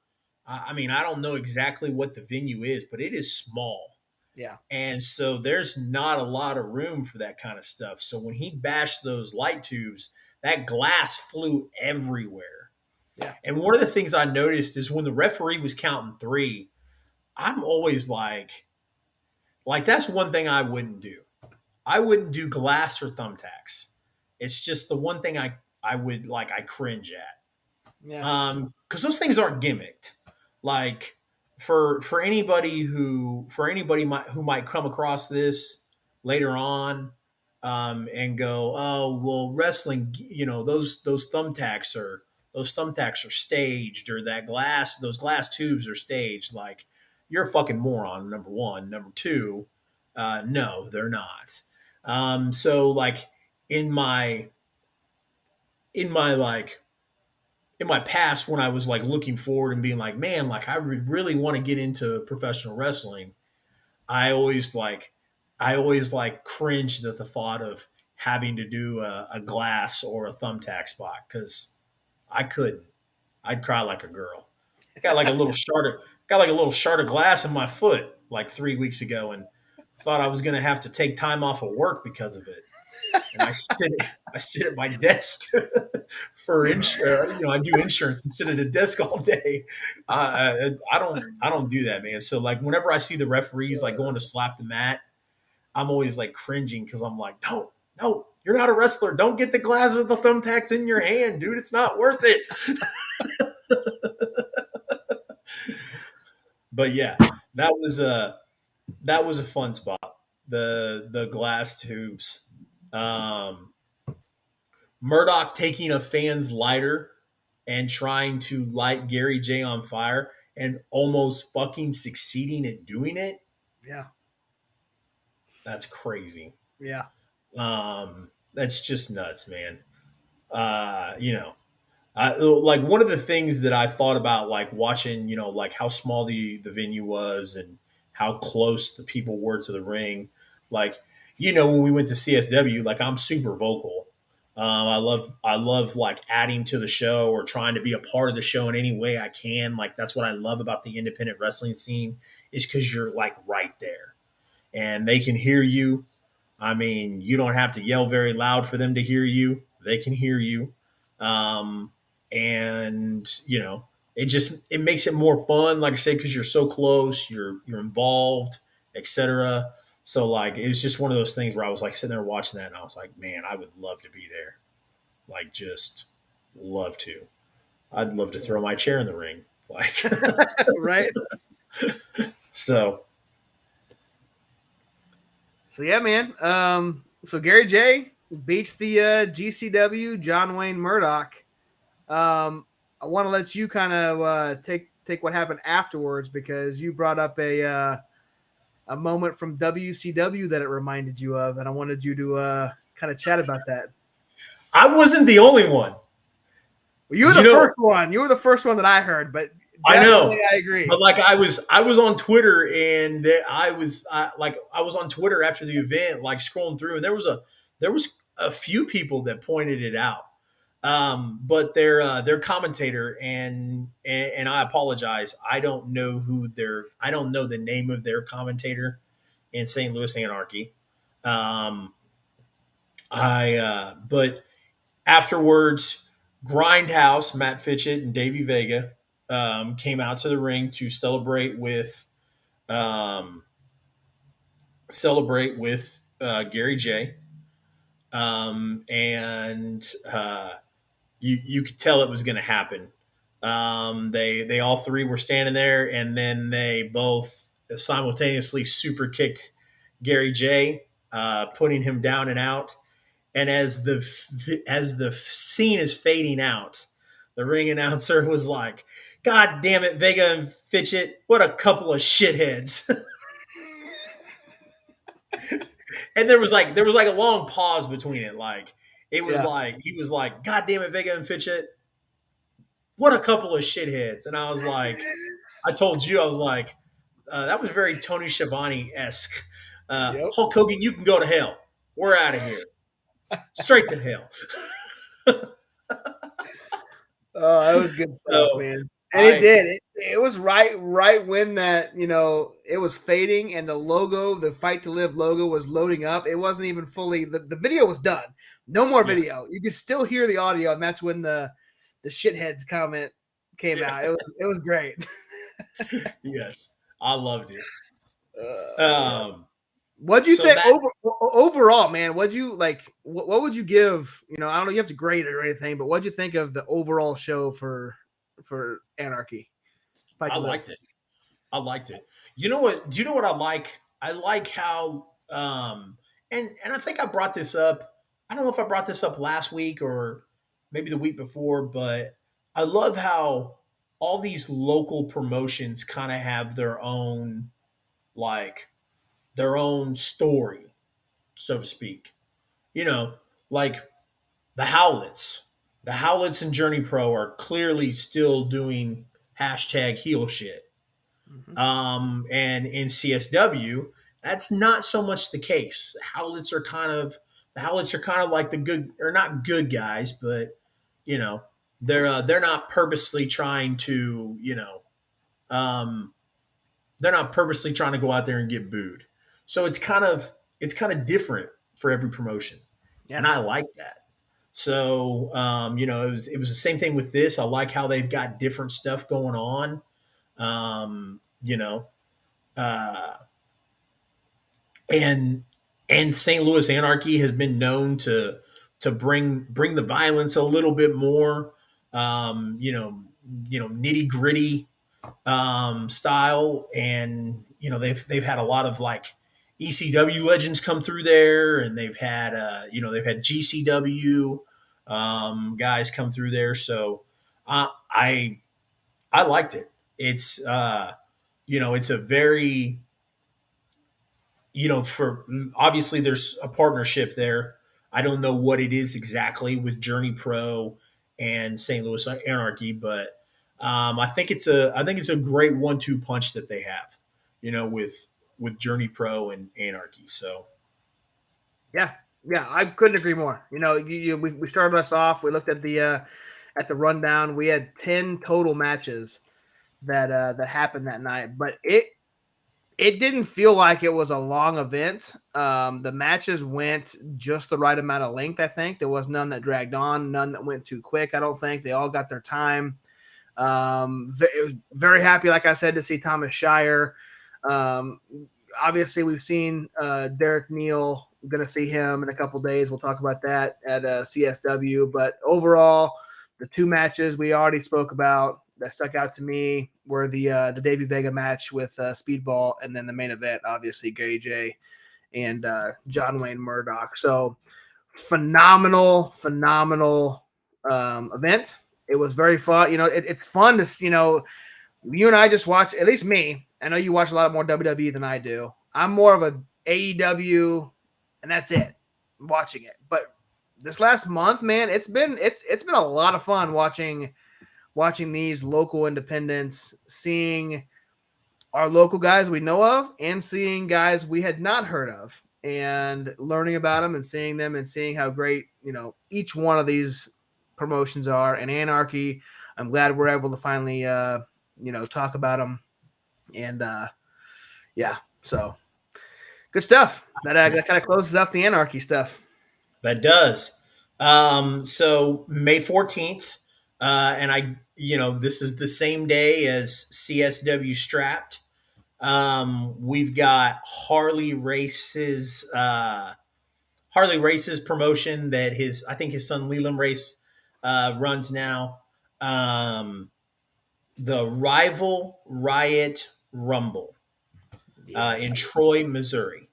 I mean, I don't know exactly what the venue is, but it is small. Yeah. And so there's not a lot of room for that kind of stuff. So when he bashed those light tubes, that glass flew everywhere. Yeah. And one of the things I noticed is when the referee was counting three, I'm always like that's one thing I wouldn't do. I wouldn't do glass or thumbtacks. It's just the one thing I would like I cringe at. Yeah. Because those things aren't gimmicked. Like for anybody who might come across this later on, and go, oh well, wrestling, those thumbtacks are staged, or those glass tubes are staged. Like you're a fucking moron. Number one, number two, no, they're not. So like in my in my like in my past when I was like looking forward and being like, man, like I would really want to get into professional wrestling, I always like cringed at the thought of having to do a glass or a thumbtack spot because I couldn't. I'd cry like a girl. Got like a little shard of glass in my foot like 3 weeks ago, and thought I was gonna have to take time off of work because of it. And I sit at my desk for insurance. I do insurance and sit at a desk all day. I don't do that, man. So like whenever I see the referees like going to slap the mat, I'm always like cringing because I'm like, no, you're not a wrestler. Don't get the glass with the thumbtacks in your hand, dude. It's not worth it. But yeah, that was a fun spot. The glass tubes. Um, Murdoch taking a fan's lighter and trying to light Gary J on fire and almost fucking succeeding at doing it. Yeah. That's crazy. Yeah. That's just nuts, man. You know, like one of the things that I thought about, like watching, like how small the venue was and how close the people were to the ring. Like, when we went to CSW, like I'm super vocal. I love like adding to the show or trying to be a part of the show in any way I can. Like that's what I love about the independent wrestling scene is because you're like right there and they can hear you. I mean, you don't have to yell very loud for them to hear you. They can hear you. Um, and it makes it more fun, like I said, because you're so close, you're involved, etc. So like it's just one of those things where I was like sitting there watching that and I was like, man, I would love to be there. Like just love to. I'd love to throw my chair in the ring. Like Right. so So yeah, man. So Gary J beats the GCW John Wayne Murdoch. I want to let you kind of take what happened afterwards because you brought up a moment from WCW that it reminded you of, and I wanted you to kind of chat about that. I wasn't the only one. Well, you were the first one. You were the first one that I heard, but I know. I agree. But like I was on Twitter and I was on Twitter after the event, like scrolling through, and there was a few people that pointed it out. But their commentator and I apologize. I don't know the name of their commentator and St. Louis Anarchy. But afterwards, Grindhouse, Matt Fitchett and Davey Vega came out to the ring to um, celebrate with Gary J. And you could tell it was going to happen. They all three were standing there, and then they both simultaneously super kicked Gary J, putting him down and out. And as the scene is fading out, the ring announcer was like, "God damn it, Vega and Fitchett, what a couple of shitheads!" And there was like a long pause between it. Like it was Yeah. like he was like, "God damn it, Vega and Fitchett, what a couple of shitheads!" And I was like, I told you, I was like, that was very Tony Schiavone esque. Yep. Hulk Hogan, you can go to hell. We're out of here, straight to hell. Oh, that was good stuff, So man. And it I, did. It was right when that, it was fading and the logo, the Fight to Live logo was loading up. It wasn't even fully the video was done. No more yeah, video. You could still hear the audio, and that's when the shitheads comment came yeah. out. It was great. Yes, I loved it. Yeah. Um, What'd you so think that overall, man? What'd you like? What would you give? I don't know. You have to grade it or anything, but what'd you think of the overall show for Anarchy? Fight I to Live. liked it. I liked it. You know what? Do you know what I like? I like how and I think I brought this up. I don't know if I brought this up last week or maybe the week before, but I love how all these local promotions kind of have like their own story, so to speak. You know, like the Howlets. The Howlets and Journey Pro are clearly still doing hashtag heel shit. Mhm. And in CSW, that's not so much the case. The Howlets are kind of like the good, or not good guys, but you know they're not purposely trying to um, they're not purposely trying to go out there and get booed. So it's kind of different for every promotion, Yeah. and I like that. So it was the same thing with this. I like how they've got different stuff going on. Um, you know, uh, and St. Louis Anarchy has been known to bring the violence a little bit more, nitty gritty style, and they've had a lot of like ECW legends come through there, and they've had GCW guys come through there, so I I liked it. It's a very for obviously there's a partnership there. I don't know what it is exactly with Journey Pro and St. Louis Anarchy, but I think it's a great 1-2 punch that they have, with Journey Pro and Anarchy. So Yeah. Yeah. I couldn't agree more. We started us off. We looked at the rundown. We had 10 total matches that happened that night, but it didn't feel like it was a long event. The matches went just the right amount of length. I think there was none that dragged on, none that went too quick. I don't think they all got their time. It was very happy, like I said, to see Thomas Shire. Um, Obviously, we've seen Derek Neal. We're going to see him in a couple days. We'll talk about that at CSW. But overall, the two matches we already spoke about that stuck out to me were the Davey Vega match with Speedball, and then the main event, obviously Gary J and John Wayne Murdoch. So phenomenal event. It was very fun. It's fun to you and I just watch. At least me. I know you watch a lot more WWE than I do. I'm more of a AEW, and that's it. I'm watching it, but this last month, man, it's been a lot of fun watching these local independents, seeing our local guys we know of and seeing guys we had not heard of, and learning about them and seeing them and seeing how great, each one of these promotions are. And Anarchy, I'm glad we're able to finally, talk about them. And yeah, so Good stuff. That kind of closes out the anarchy stuff. That does. So May 14th, this is the same day as CSW Strapped. We've got Harley Race's promotion that I think his son Leland Race runs now. The Rival Riot Rumble in Yes. Troy, Missouri.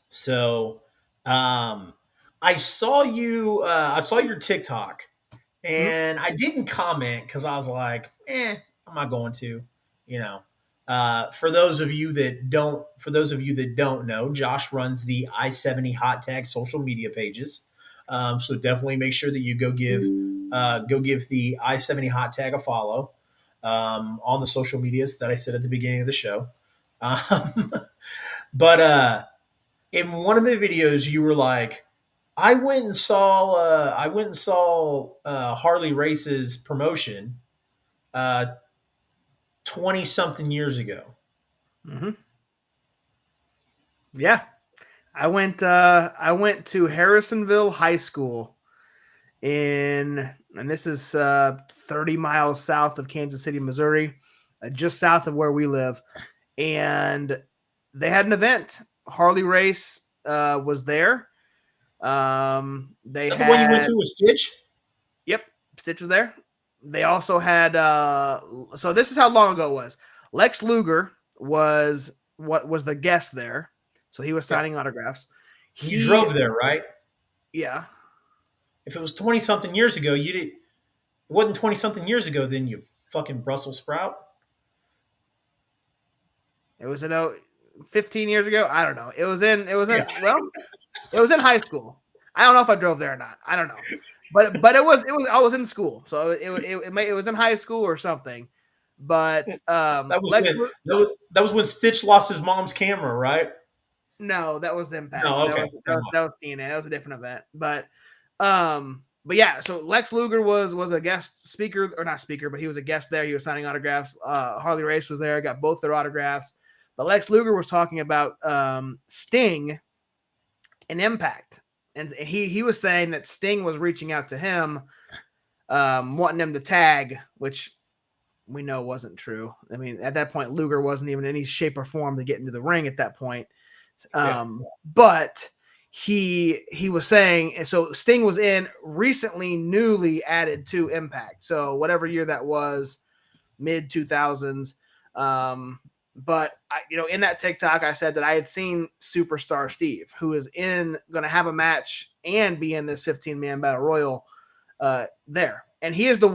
So um, I saw your TikTok, Mhm. and I didn't comment because I was like, I'm not going to, you know. For those of you that don't know, Josh runs the I-70 Hot Tag social media pages. So definitely make sure that you go give the I-70 Hot Tag a follow on the social medias that I said at the beginning of the show. Um, but in one of the videos, you were like, I went and saw Harley Race's promotion uh, 20 something years ago. Mm-hmm. Yeah, I went. I went to Harrisonville High School and this is 30 miles south of Kansas City, Missouri, just south of where we live. And they had an event. Harley Race was there. Is They that the one you went had, to with Stitch? yep, Stitch was there. They also had, so this is how long ago it was. Lex Luger was the guest there. So he was Yeah. signing autographs. You He, drove there, right? yeah, If it was 20 something years ago, it wasn't 20 something years ago, then you fucking Brussels sprout. it was 15 years ago. I don't know. It was in, Yeah. well, it was in high school. I don't know if I drove there or not. I don't know, but I was in school, so it was in high school or something. But That was Lex, when that was when Stitch lost his mom's camera, right? no, that was Impact. No, okay. Never mind. That was TNA. That was a different event. But yeah, so Lex Luger was a guest speaker, or not speaker, but he was a guest there. He was signing autographs. Harley Race was there, got both their autographs. But Lex Luger was talking about Sting and Impact, and he was saying that Sting was reaching out to him, wanting him to tag, which we know wasn't true. I mean, at that point, Luger wasn't even in any shape or form to get into the ring at that point. But he was saying, so Sting was in recently, newly added to Impact. So whatever year that was, mid 2000s. But in that TikTok, I said that I had seen Superstar Steve, who is going to have a match and be in this 15-man battle royal there. And he is the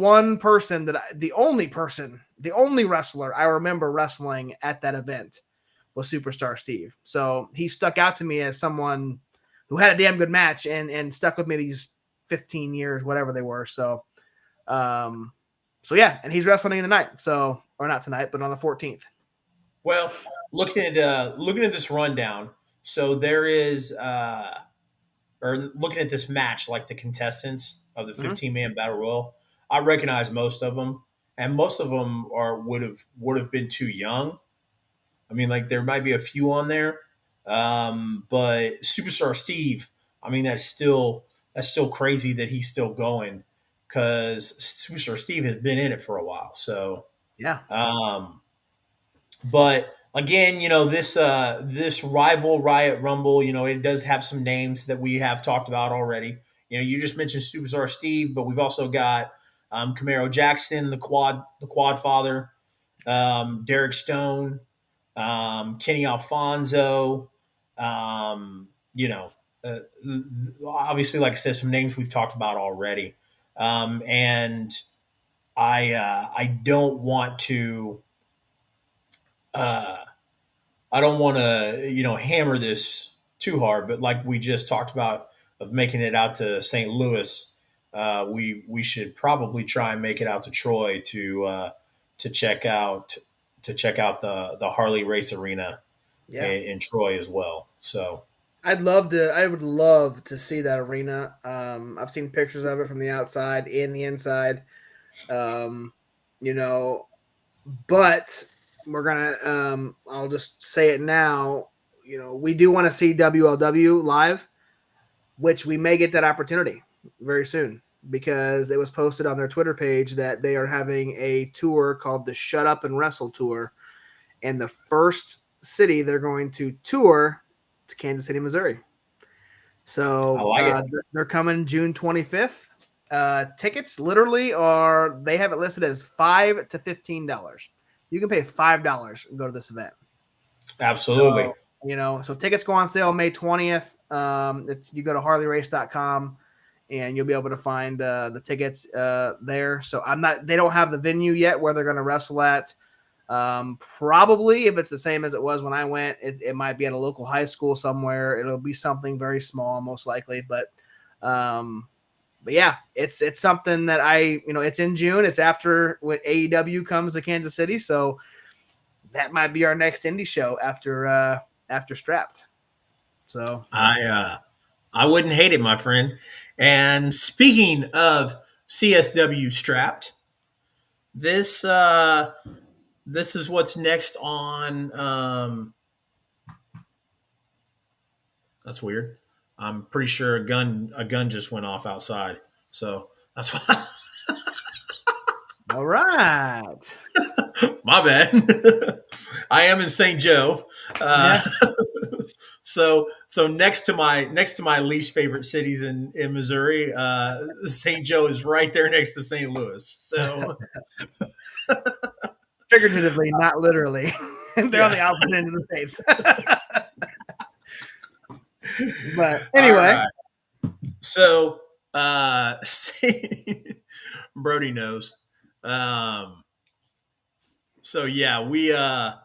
the only wrestler I remember wrestling at that event was Superstar Steve. So he stuck out to me as someone who had a damn good match and stuck with me these 15 years, whatever they were. So yeah, and he's wrestling tonight. So, or not tonight, but on the 14th. Well, looking at this rundown, so there is or looking at this match, like the contestants of the 15-man battle royal, I recognize most of them, and most of them would have been too young. I mean, like there might be a few on there, but Superstar Steve, I mean, that's still crazy that he's still going because Superstar Steve has been in it for a while. So, Yeah. But again, this rival Riot Rumble, it does have some names that we have talked about already. You just mentioned Superstar Steve, but we've also got Camaro Jackson, the Quad Father, Derek Stone, Kenny Alfonso. Um, you know, uh, Obviously, like I said, some names we've talked about already, and I don't want to. Uh, I don't want to, hammer this too hard, but like we just talked about of making it out to St. Louis, we should probably try and make it out to Troy to check out the Harley Race Arena Yeah. in Troy as well. So I would love to see that arena. I've seen pictures of it from the outside and the inside. Um, you know, but we're gonna I'll just say it now. we do want to see WLW live, which we may get that opportunity very soon because it was posted on their Twitter page that they are having a tour called the Shut Up and Wrestle Tour. And the first city they're going to tour is Kansas City, Missouri. So they're coming June 25th. Tickets literally they have it listed as $5 to $15. You can pay $5 and go to this event. Absolutely. So tickets go on sale May 20th. You go to harleyrace.com and you'll be able to find the tickets there. So they don't have the venue yet where they're going to wrestle at. Probably if it's the same as it was when I went, it might be at a local high school somewhere. It'll be something very small, most likely, but yeah, it's something that it's in June. It's after when AEW comes to Kansas City. So that might be our next indie show after Strapped. So I wouldn't hate it, my friend. And speaking of CSW Strapped, this is what's next on. That's weird. I'm pretty sure a gun just went off outside, so that's why. All right. My bad. I am in St. Joe. So next to my least favorite cities in Missouri, St. Joe is right there next to St. Louis. So figuratively, not literally. They're on the opposite end of the face. But anyway. Right. So Brody knows. So yeah, we're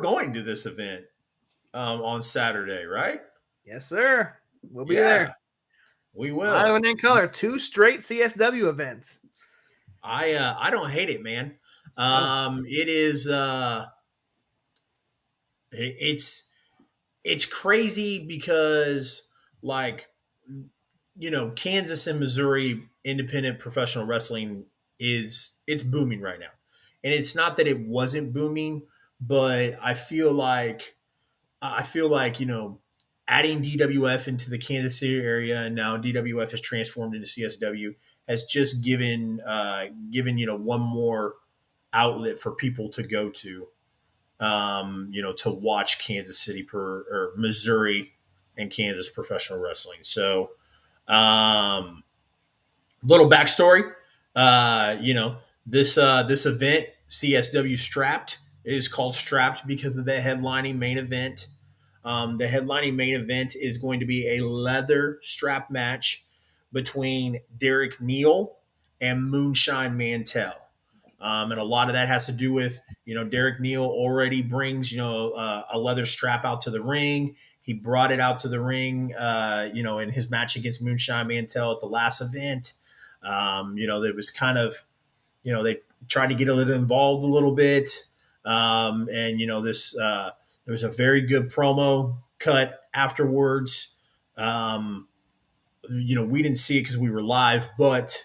going to this event on Saturday, right? Yes, sir. We'll be there. We will. Island in color, 2 straight CSW events. I don't hate it, man. It is it's crazy because Kansas and Missouri independent professional wrestling it's booming right now. And it's not that it wasn't booming, but I feel like adding DWF into the Kansas City area, and now DWF has transformed into CSW, has just given one more outlet for people to go to, to watch Kansas City or Missouri and Kansas professional wrestling. So, little backstory, this event, CSW Strapped, is called Strapped because of the headlining main event. The headlining main event is going to be a leather strap match between Derek Neal and Moonshine Mantell. And a lot of that has to do with, Derek Neal already brings, a leather strap out to the ring. He brought it out to the ring, in his match against Moonshine Mantell at the last event. There was kind of, they tried to get a little involved a little bit. There was a very good promo cut afterwards. We didn't see it because we were live, but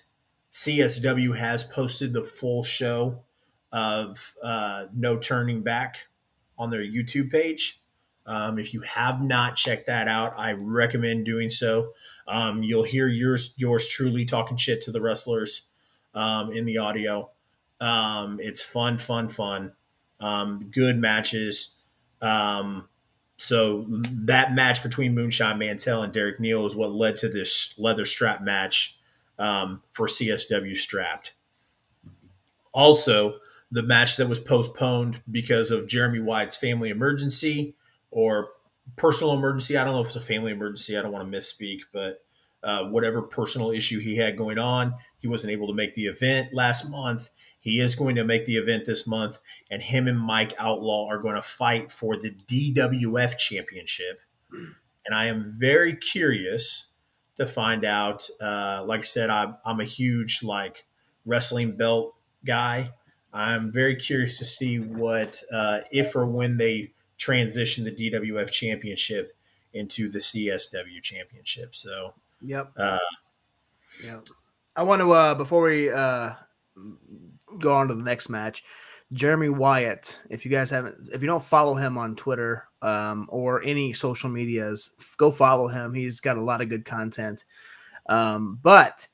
CSW has posted the full show of No Turning Back on their YouTube page. If you have not checked that out, I recommend doing so. You'll hear yours truly talking shit to the wrestlers in the audio. It's fun. Good matches. So that match between Moonshine Mantell and Derek Neal is what led to this leather strap match for CSW Strapped. Also, the match that was postponed because of Jeremy White's family emergency or personal emergency. I don't know if it's a family emergency. I don't want to misspeak, but whatever personal issue he had going on, he wasn't able to make the event last month. He is going to make the event this month, and him and Mike Outlaw are going to fight for the DWF championship. And I am very curious to find out. Like I said, I'm a huge wrestling belt guy. I'm very curious to see what if or when they transition the DWF championship into the CSW championship. So, yep. I want to before we go on to the next match, Jeremy Wyatt. If you don't follow him on Twitter or any social medias, go follow him. He's got a lot of good content. But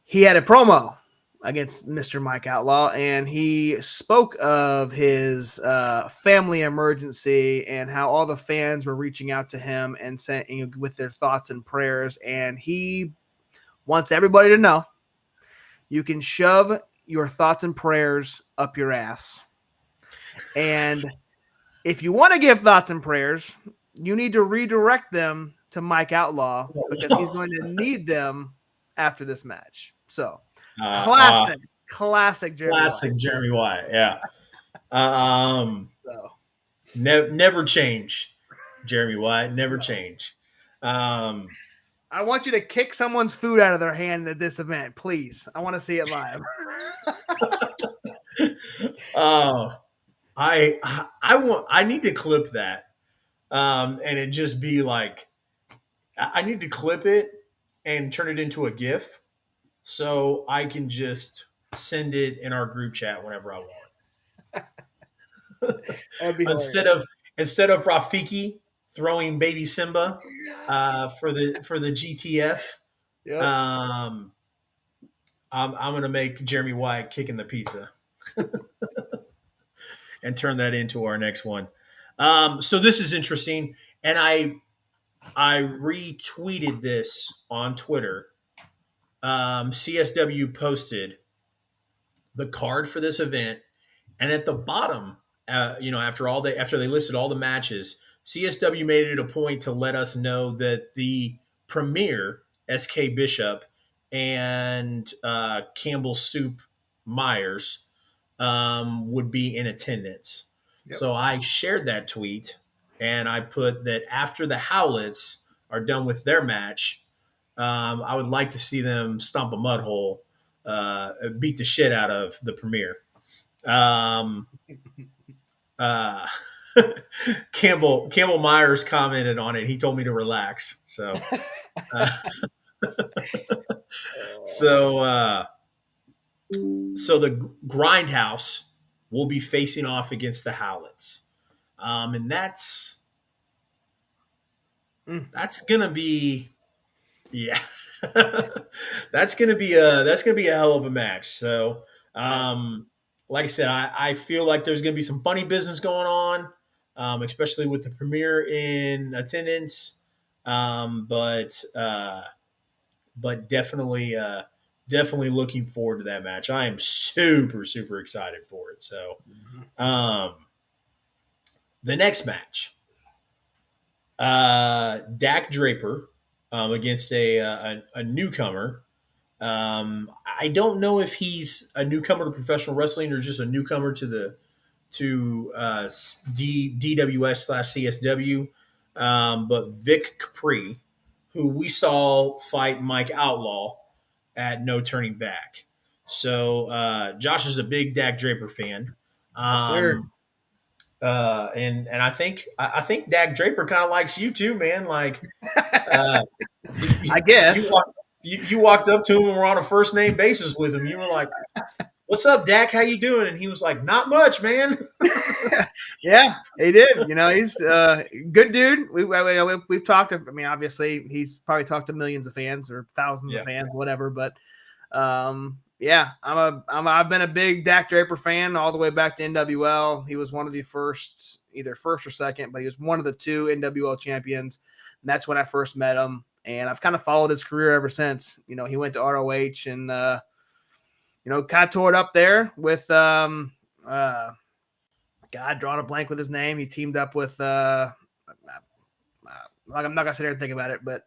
he had a promo against Mr. Mike Outlaw, and he spoke of his family emergency and how all the fans were reaching out to him and saying with their thoughts and prayers. And he wants everybody to know you can shove your thoughts and prayers up your ass. And if you want to give thoughts and prayers, you need to redirect them to Mike Outlaw because he's going to need them after this match. So, classic Jeremy Wyatt. Yeah. So, never change, Jeremy Wyatt. Never change. I want you to kick someone's food out of their hand at this event, please. I want to see it live. I need to clip that, and it just be like, I need to clip it and turn it into a GIF, so I can just send it in our group chat whenever I want. instead of Rafiki throwing baby Simba for the GTF. Yep. I'm gonna make Jeremy Wyatt kicking the pizza and turn that into our next one. So this is interesting, and I retweeted this on Twitter. CSW posted the card for this event, and at the bottom, after they listed all the matches, CSW made it a point to let us know that the premier SK Bishop and Campbell Soup Myers would be in attendance. Yep. So I shared that tweet, and I put that after the Howlets are done with their match, I would like to see them stomp a mud hole, beat the shit out of the premier. Campbell Myers commented on it. He told me to relax. So, so the Grindhouse will be facing off against the Howlets, and that's gonna be, yeah, that's gonna be a hell of a match. So, like I said, I feel like there's going to be some funny business going on, especially with the premiere in attendance. But definitely looking forward to that match. I am super, super excited for it. So, the next match, Dak Draper against a newcomer. I don't know if he's a newcomer to professional wrestling or just a newcomer to DWS/CSW. But Vic Capri, who we saw fight Mike Outlaw at No Turning Back. So Josh is a big Dak Draper fan. Sure. And I think Dak Draper kind of likes you too, man. Like, I guess you walked up to him and were on a first name basis with him. You were like, "What's up, Dak? How you doing?" And he was like, "Not much, man." Yeah, he did. He's a good dude. We've talked. I mean, obviously, he's probably talked to millions of fans or thousands of fans, whatever. But yeah, I've been a big Dak Draper fan all the way back to NWL. He was one of the first, either first or second, but he was one of the two NWL champions. And that's when I first met him. And I've kind of followed his career ever since. He went to ROH and, kind of tore it up there with, God, drawing a blank with his name. He teamed up with, I'm not going to sit here and think about it, but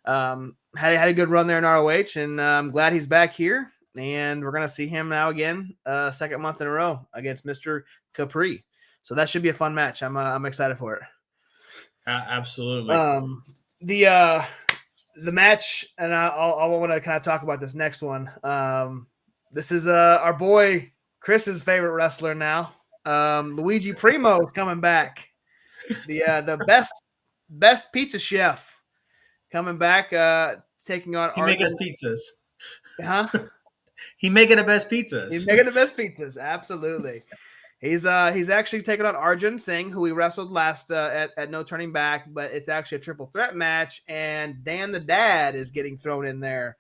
had a good run there in ROH. And I'm glad he's back here. And we're going to see him now again, second month in a row against Mr. Capri. So that should be a fun match. I'm excited for it. Absolutely. The match, and I want to kind of talk about this next one. This is our boy Chris's favorite wrestler now. Luigi Primo is coming back. The best pizza chef coming back, taking on. He make us pizzas. Huh? He making the best He's pizzas. making the best pizzas. Absolutely. He's actually taking on Arjun Singh, who we wrestled last at No Turning Back, but it's actually a triple threat match, and Dan the Dad is getting thrown in there.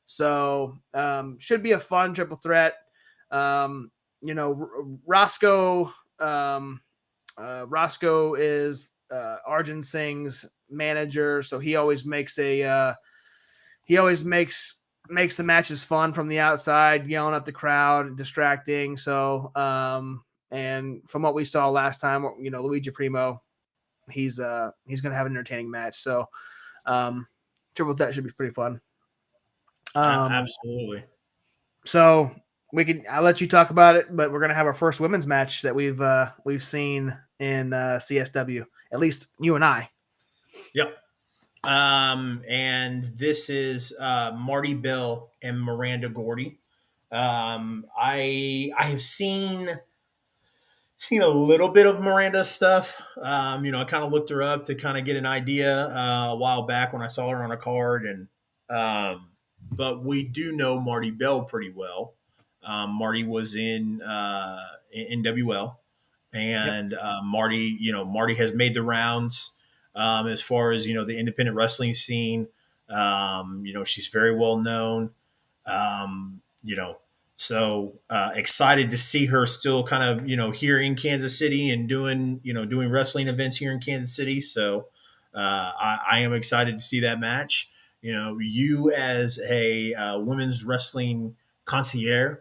So should be a fun triple threat. Roscoe Roscoe is Arjun Singh's manager, so he always makes the matches fun from the outside, yelling at the crowd, distracting. So and from what we saw last time, Luigi Primo, he's gonna have an entertaining match. So triple threat should be pretty fun. Absolutely. So I'll let you talk about it, but we're gonna have our first women's match that we've seen in CSW. At least you and I. Yep. And this is Marty Bell and Miranda Gordy. I have seen a little bit of Miranda's stuff. I kind of looked her up to kind of get an idea a while back when I saw her on a card, and but we do know Marty Bell pretty well. Marty was in NWL, and Marty has made the rounds as far as the independent wrestling scene. She's very well known. You know, so excited to see her still kind of here in Kansas City and doing wrestling events here in Kansas City. So I am excited to see that match. You as a women's wrestling concierge,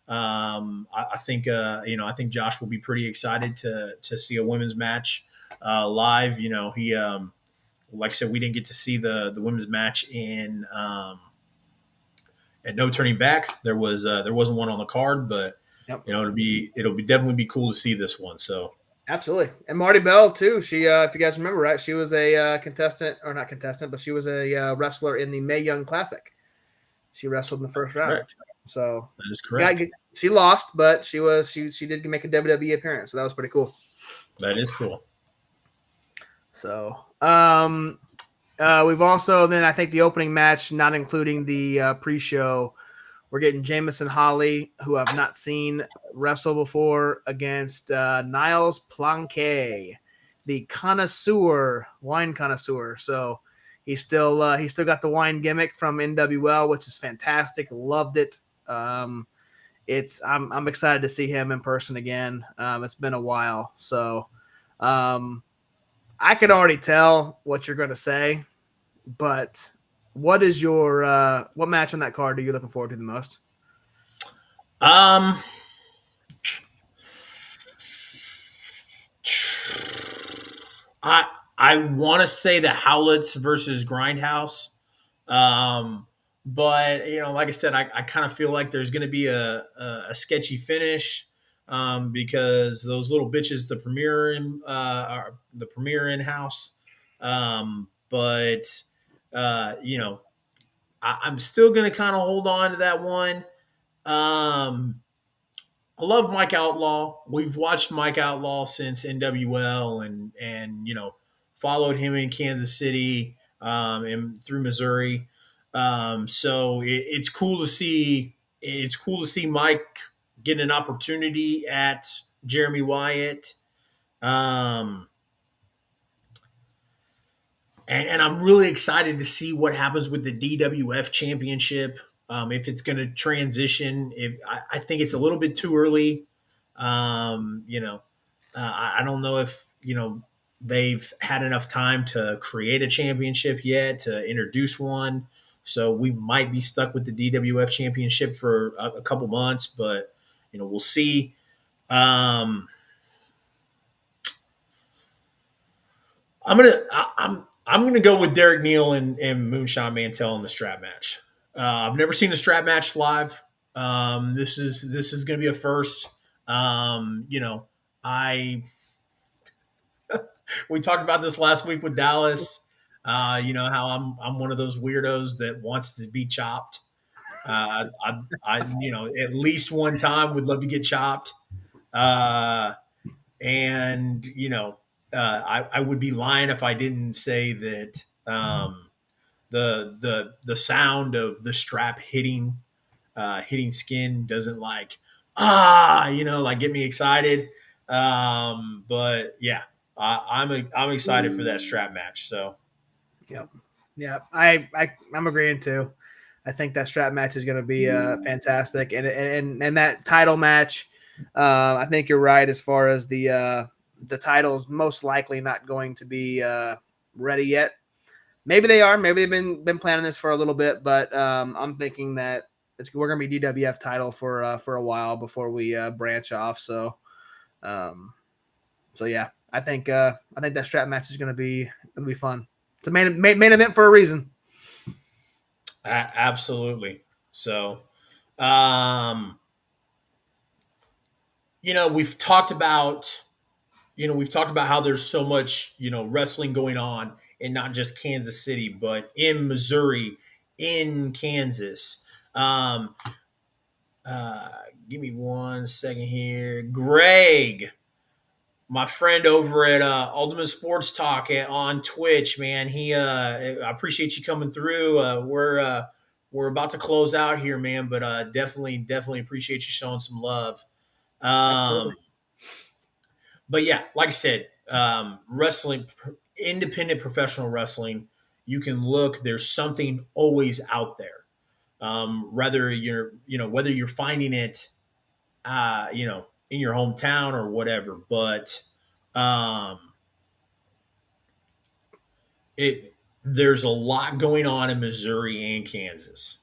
I think I think Josh will be pretty excited to see a women's match live. He like I said, we didn't get to see the women's match in at No Turning Back. There wasn't one on the card, but Yep. it'll be definitely be cool to see this one. So Absolutely. And Marty Bell, too. She, if you guys remember, right, she was a contestant, or not contestant, but she was a wrestler in the Mae Young Classic. She wrestled in the first round. correct. So That is correct. she lost, but she did make a WWE appearance. So that was pretty cool. That is cool. So we've also then, I think, the opening match, not including the pre-show, we're getting Jamison Holly, who I've not seen wrestle before, against Niles Planquet, the wine connoisseur. So he's still got the wine gimmick from NWL, which is fantastic. Loved it. I'm excited to see him in person again. It's been a while, so I can already tell what you're going to say, but what is your what match on that card are you looking forward to the most? I want to say the Howlets versus Grindhouse, but like I said, I kind of feel like there's going to be a sketchy finish because those little bitches, the premier in house, but I'm still going to kind of hold on to that one. I love Mike Outlaw. We've watched Mike Outlaw since NWL, and followed him in Kansas City and through Missouri. So it's cool to see. It's cool to see Mike getting an opportunity at Jeremy Wyatt. And I'm really excited to see what happens with the DWF championship. If it's going to transition, I think it's a little bit too early. I don't know if they've had enough time to create a championship yet to introduce one. So we might be stuck with the DWF championship for a couple months, but we'll see. I'm gonna go with Derek Neal and Moonshine Mantell in the strap match. I've never seen a strap match live. This is gonna be a first. I we talked about this last week with Dallas. How I'm one of those weirdos that wants to be chopped. At least one time would love to get chopped. And I would be lying if I didn't say that the sound of the strap hitting hitting skin doesn't like like get me excited. But yeah, I'm excited for that strap match. So Yep. Yeah, I'm agreeing too. I think that strap match is going to be fantastic, and that title match. I think you're right as far as the title's most likely not going to be ready yet. Maybe they are. Maybe they've been planning this for a little bit, but I'm thinking that we're going to be DWF title for a while before we branch off. Um, so yeah, I think that strap match is going to be fun. It's a main event for a reason. absolutely. So, um, we've talked about how there's so much wrestling going on in not just Kansas City, but in Missouri, in Kansas. Um, uh, Give me 1 second here, Greg, my friend over at Ultimate Sports Talk on Twitch, man. I appreciate you coming through. We're about to close out here, man, but definitely appreciate you showing some love. Absolutely. But yeah, like I said, wrestling, independent professional wrestling, you can look. There's something always out there. Whether you're finding it, in your hometown or whatever, but um, it there's a lot going on in Missouri and Kansas,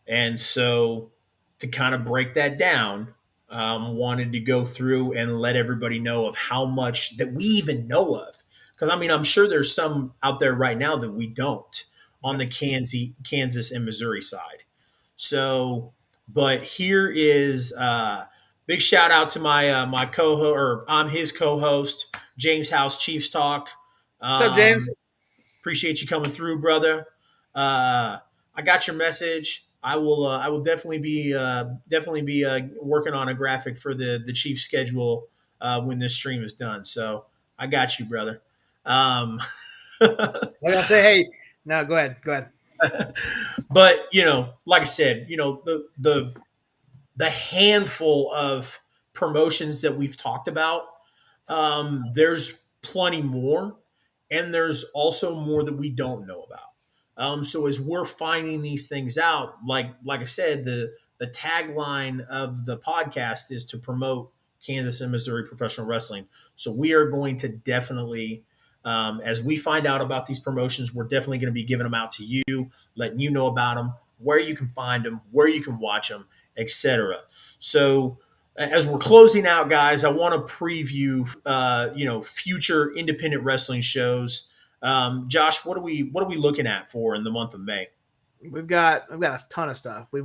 and so to kind of break that down, wanted to go through and let everybody know of how much that we even know of. Because I mean, I'm sure there's some out there right now that we don't on the Kansas and Missouri side. So, but here is big shout out to my co-host, or I'm his co-host, James House Chiefs Talk. What's up, James? Appreciate you coming through, brother. I got your message. I will definitely be working on a graphic for the Chiefs schedule when this stream is done. So I got you, brother. Um, Like I say, hey, no, go ahead. but like I said, the handful of promotions that we've talked about, there's plenty more, and there's also more that we don't know about. So as we're finding these things out, like I said, the tagline of the podcast is to promote Kansas and Missouri professional wrestling. So we are going to definitely, as we find out about these promotions, we're definitely going to be giving them out to you, letting you know about them, where you can find them, where you can watch them, etc. So as we're closing out, guys, I want to preview, future independent wrestling shows. Josh, what are we looking at for in the month of May? We've got a ton of stuff. We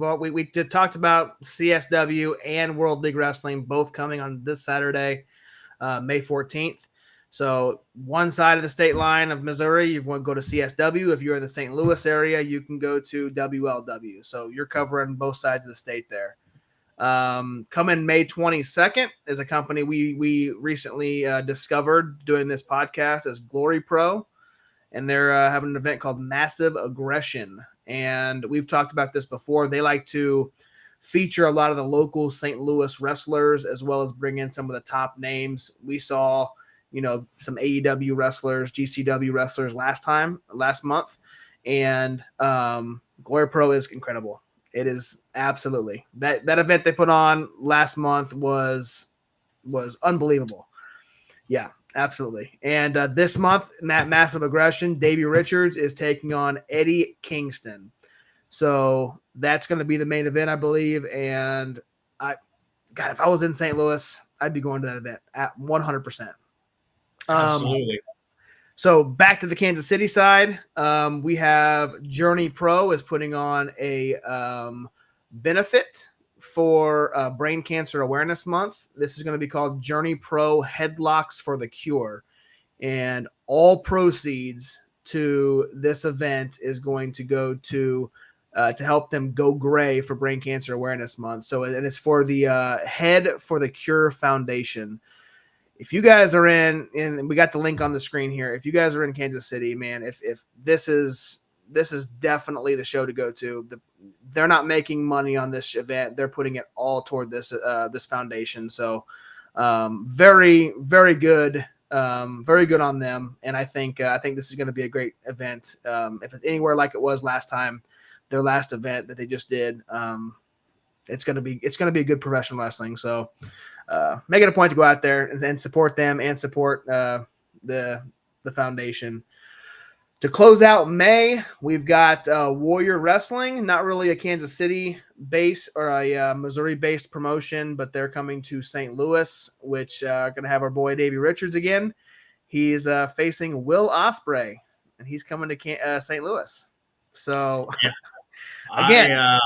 talked about CSW and World League Wrestling both coming on this Saturday, May 14th. So one side of the state line of Missouri, you want to go to CSW. If you're in the St. Louis area, you can go to WLW. So you're covering both sides of the state there. Coming May 22nd is a company we recently discovered doing this podcast as Glory Pro, and they're having an event called Massive Aggression. And we've talked about this before. They like to feature a lot of the local St. Louis wrestlers, as well as bring in some of the top names. We saw, some AEW wrestlers, GCW wrestlers last month. And Glory Pro is incredible. It is absolutely that event they put on last month was unbelievable. Yeah, absolutely. And this month, Massive Aggression, Davey Richards is taking on Eddie Kingston. So that's going to be the main event, I believe. And if I was in St. Louis, I'd be going to that event at 100%. Absolutely. So back to the Kansas City side, we have Journey Pro is putting on a benefit for Brain Cancer Awareness Month. This is going to be called Journey Pro Headlocks for the Cure. And all proceeds to this event is going to go to help them go gray for Brain Cancer Awareness Month. So, and it's for the Head for the Cure Foundation. If you guys are in, and we got the link on the screen here, if you guys are in Kansas City, man, if this is this is definitely the show to go to. They're not making money on this event; they're putting it all toward this foundation. So, very, very good. Very good on them, and I think this is going to be a great event. If it's anywhere like it was last time, their last event that they just did, it's going to be a good professional wrestling. So, make it a point to go out there and support them and support the foundation. To close out May, we've got Warrior Wrestling, not really a Kansas City base or a Missouri-based promotion, but they're coming to St. Louis, which going to have our boy Davey Richards again. He's facing Will Ospreay, and he's coming to St. Louis. So, again,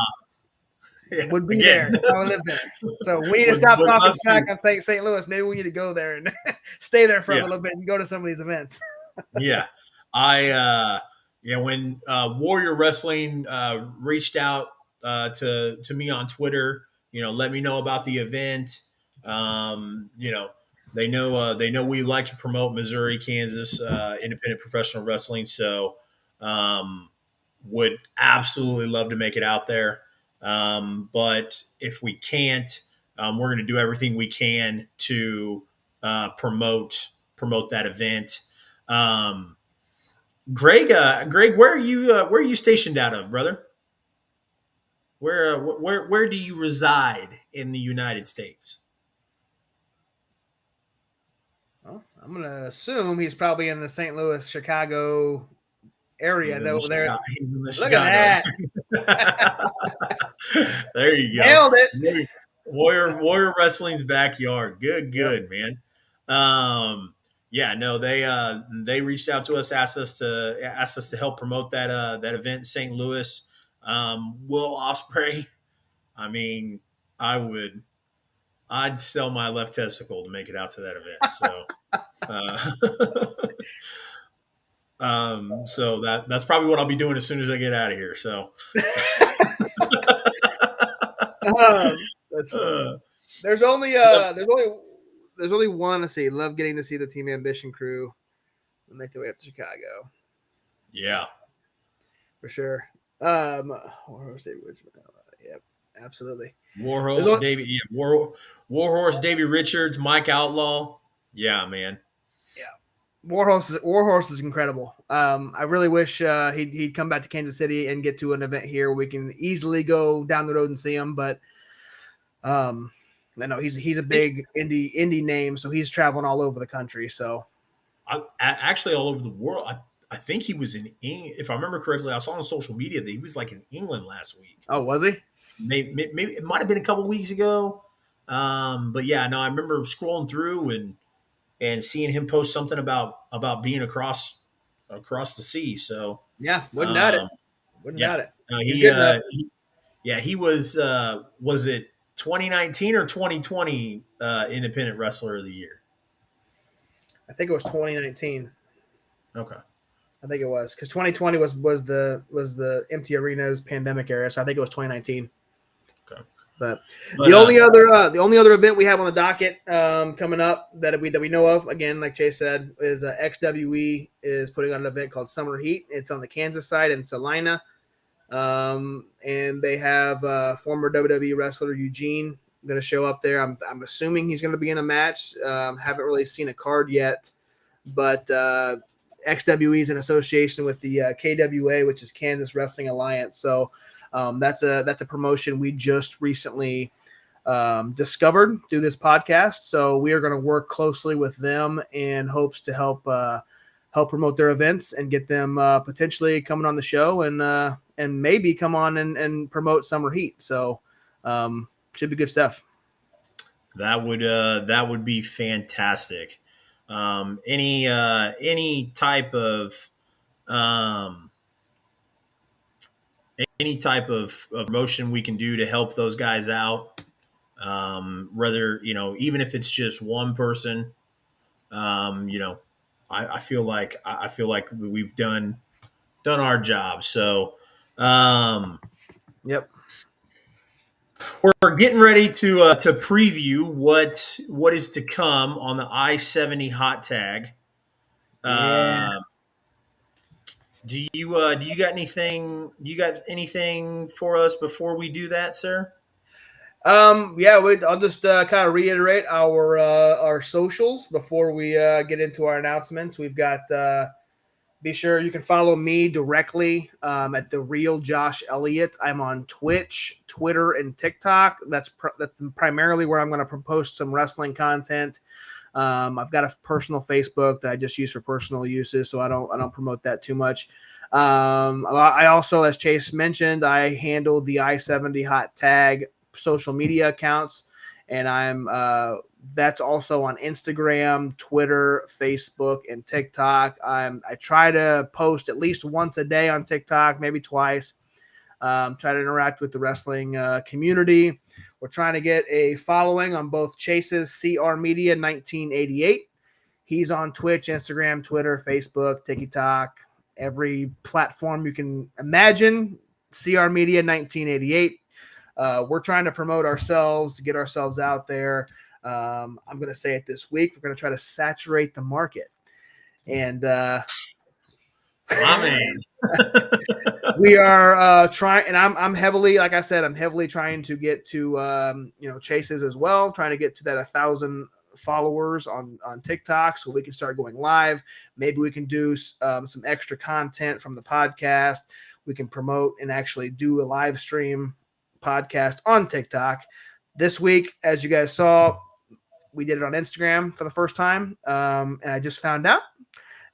would be there. I would live there. So we need to stop talking smack on St. Louis. Maybe we need to go there and stay there for a little bit and go to some of these events. Yeah. When Warrior Wrestling reached out to me on Twitter, let me know about the event. They know we like to promote Missouri, Kansas independent professional wrestling, so would absolutely love to make it out there. But if we can't, we're going to do everything we can to promote that event. Greg, where are you stationed out of, brother? Where do you reside in the United States? Well, I'm gonna assume he's probably in the St. Louis, Chicago area. Look at that. There you go. Nailed it. Warrior Wrestling's backyard. Good, man. They reached out to us, asked us to help promote that event in St. Louis. Will Ospreay, I mean, I'd sell my left testicle to make it out to that event. So, that's probably what I'll be doing as soon as I get out of here. So, that's funny. There's only one. Let's see. Love getting to see the Team Ambition crew make their way up to Chicago. Yeah, for sure. Yep, absolutely. Warhorse Davey Richards, Mike Outlaw. Yeah, man. Yeah, Warhorse is incredible. I really wish he'd come back to Kansas City and get to an event here where we can easily go down the road and see him. But I know he's a big indie name, so he's traveling all over the country. So actually all over the world. I think he was in England. If I remember correctly, I saw on social media that he was like in England last week. Oh, was he? Maybe it might have been a couple of weeks ago. But yeah, no, I remember scrolling through and seeing him post something about being across the sea. So yeah, wouldn't doubt it. He was. Was it 2019 or 2020 Independent Wrestler of the Year? I think it was 2019. Okay. I think it was because 2020 was the empty arenas pandemic era, so I think it was 2019. Okay. But the only other event we have on the docket coming up that we know of, again, like Chase said, is XWE is putting on an event called Summer Heat. It's on the Kansas side in Salina, and they have former WWE wrestler Eugene going to show up there. I'm assuming he's going to be in a match. Haven't really seen a card yet, but XWE is in association with the KWA, which is Kansas Wrestling Alliance. So that's a promotion we just recently discovered through this podcast. So we are going to work closely with them in hopes to help promote their events and get them potentially coming on the show and maybe come on and promote Summer Heat. So should be good stuff. That would be fantastic. Any type of motion we can do to help those guys out, whether even if it's just one person, I feel like we've done our job. So yep. We're getting ready to preview what is to come on the I-70 hot tag. Yeah. Do you got anything? Do you got anything for us before we do that, sir? Yeah, I'll just kind of reiterate our socials before we get into our announcements. We've got be sure you can follow me directly at the real Josh Elliott. I'm on Twitch, Twitter, and TikTok. That's primarily where I'm going to post some wrestling content. I've got a personal Facebook that I just use for personal uses, so I don't promote that too much. I also, as Chase mentioned, I handle the I-70 hot tag social media accounts, and I'm that's also on Instagram, Twitter, Facebook, and TikTok. I try to post at least once a day on TikTok, maybe twice. Try to interact with the wrestling community. We're trying to get a following on both Chase's CR Media 1988. He's on Twitch, Instagram, Twitter, Facebook, TikTok, every platform you can imagine. CR Media 1988. We're trying to promote ourselves, get ourselves out there. I'm going to say it this week. We're going to try to saturate the market. And My man. we are trying, and I'm heavily, like I said, I'm heavily trying to get to Chase's as well, trying to get to that 1,000 followers on TikTok so we can start going live. Maybe we can do some extra content from the podcast. We can promote and actually do a live stream podcast on TikTok. This week, as you guys saw, we did it on Instagram for the first time, and I just found out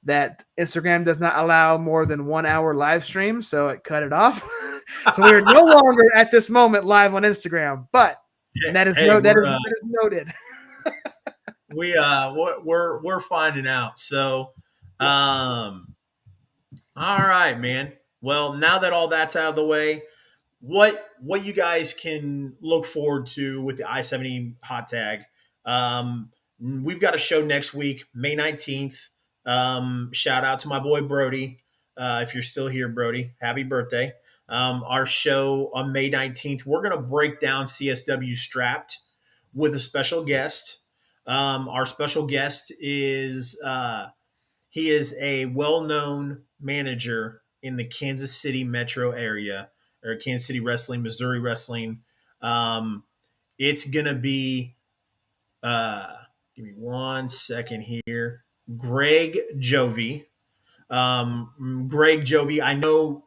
that Instagram does not allow more than 1 hour live stream, so it cut it off. So we're no longer at this moment live on Instagram, but that is noted. We're finding out. So, all right, man. Well, now that all that's out of the way, what you guys can look forward to with the I-70 hot tag. We've got a show next week, May 19th. Shout out to my boy Brody. If you're still here, Brody, happy birthday. Our show on May 19th, we're going to break down CSW Strapped with a special guest. Our special guest is he is a well-known manager in the Kansas City metro area, or Kansas City wrestling, Missouri wrestling. It's gonna be give me 1 second here. Greg Jovi. Greg Jovi. I know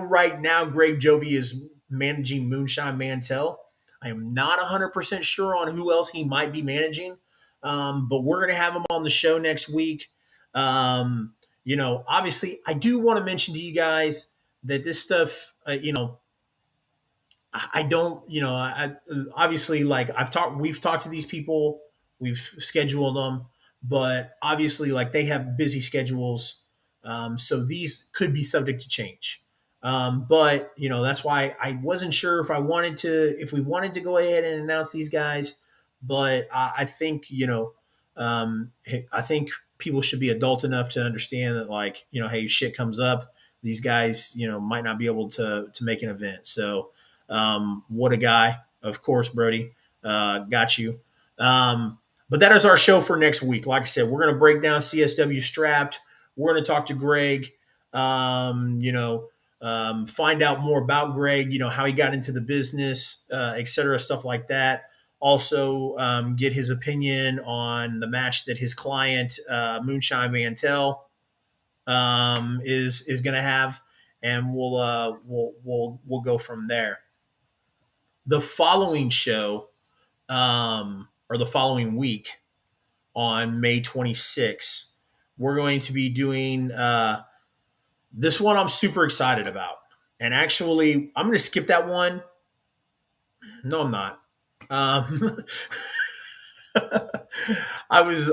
right now Greg Jovi is managing Moonshine Mantel. I am not 100% sure on who else he might be managing. But we're going to have him on the show next week. Obviously, I do want to mention to you guys that this stuff, I don't, I obviously, like we've talked to these people, we've scheduled them, but obviously, like, they have busy schedules, so these could be subject to change. But that's why I wasn't sure if we wanted to go ahead and announce these guys, but I think I think people should be adult enough to understand that, like, hey, shit comes up, these guys might not be able to make an event, so. What a guy. Of course, Brody. Got you. But that is our show for next week. Like I said, we're going to break down CSW Strapped. We're going to talk to Greg, find out more about Greg, how he got into the business, et cetera, stuff like that. Also, get his opinion on the match that his client, Moonshine Mantel, is going to have, and we'll go from there. The following show, or the following week, on May 26th, we're going to be doing this one I'm super excited about. And actually, I'm going to skip that one. No, I'm not. I was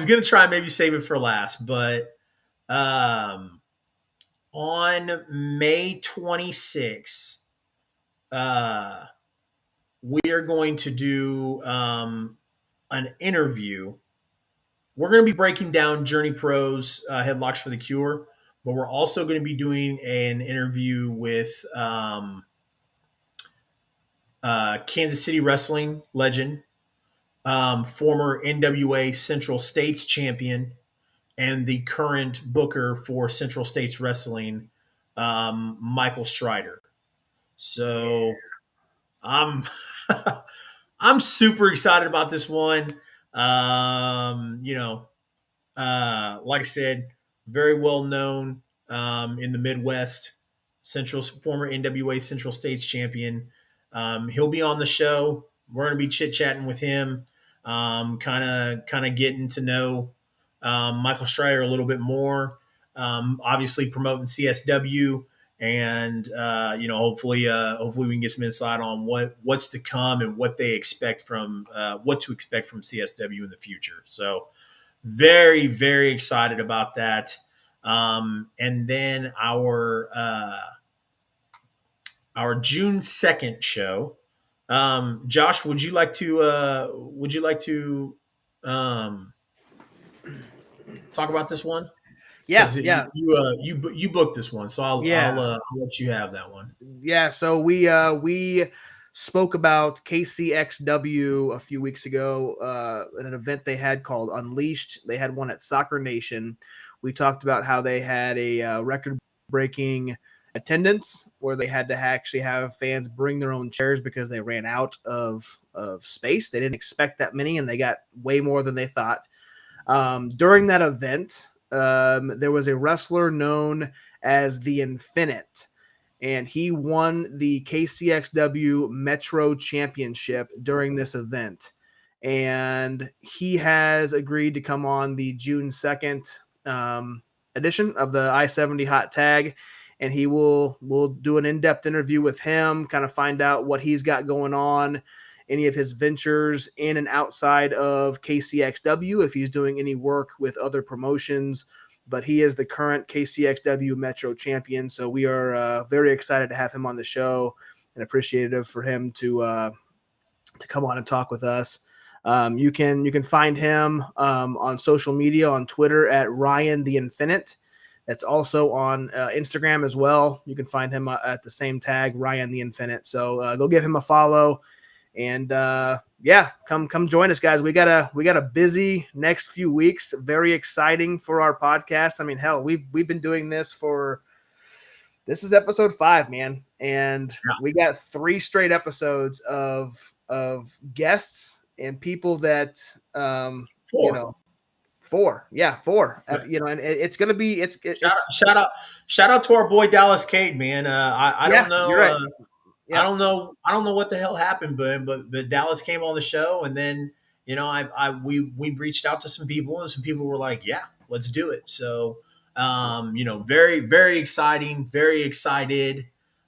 going to try and maybe save it for last, but on May 26th, we are going to do an interview. We're going to be breaking down Journey Pro's Headlocks for the Cure, but we're also going to be doing an interview with Kansas City wrestling legend, former NWA Central States champion, and the current booker for Central States Wrestling, Michael Strider. So I'm I'm super excited about this one. You know, like I said, very well known in the Midwest, Central former NWA Central States champion. He'll be on the show. We're going to be chit chatting with him, kind of getting to know Michael Strider a little bit more. Obviously promoting CSW, and hopefully we can get some insight on what's to come and what they expect from what to expect from CSW in the future. So very, very excited about that. And then our June 2nd show. Josh, would you like to um, talk about this one? Yeah, Because yeah, you booked this one, so yeah. I'll let you have that one. Yeah, so we spoke about KCXW a few weeks ago at an event they had called Unleashed. They had one at Soccer Nation. We talked about how they had a record-breaking attendance where they had to actually have fans bring their own chairs because they ran out of space. They didn't expect that many, and they got way more than they thought. During that event, there was a wrestler known as the Infinite, and he won the KCXW Metro Championship during this event. And he has agreed to come on the June 2nd edition of the I-70 Hot Tag. And we'll do an in-depth interview with him, kind of find out what he's got going on, any of his ventures in and outside of KCXW, if he's doing any work with other promotions. But he is the current KCXW Metro champion, so we are very excited to have him on the show and appreciative for him to come on and talk with us. You can find him on social media on Twitter at Ryan the Infinite. That's also on Instagram as well. You can find him at the same tag, Ryan the Infinite. So go give him a follow, and come join us, guys. We got a busy next few weeks. Very exciting for our podcast. I mean, hell, we've been doing this this is episode 5, man, and we got 3 straight episodes of guests and people that 4. 4, yeah, 4. Yeah. And it's gonna be Shout out to our boy Dallas Cade, man. I don't know. You're right. Yeah. I don't know what the hell happened, but Dallas came on the show, and then we reached out to some people, and some people were like, "Yeah, let's do it." So very, very exciting, very excited.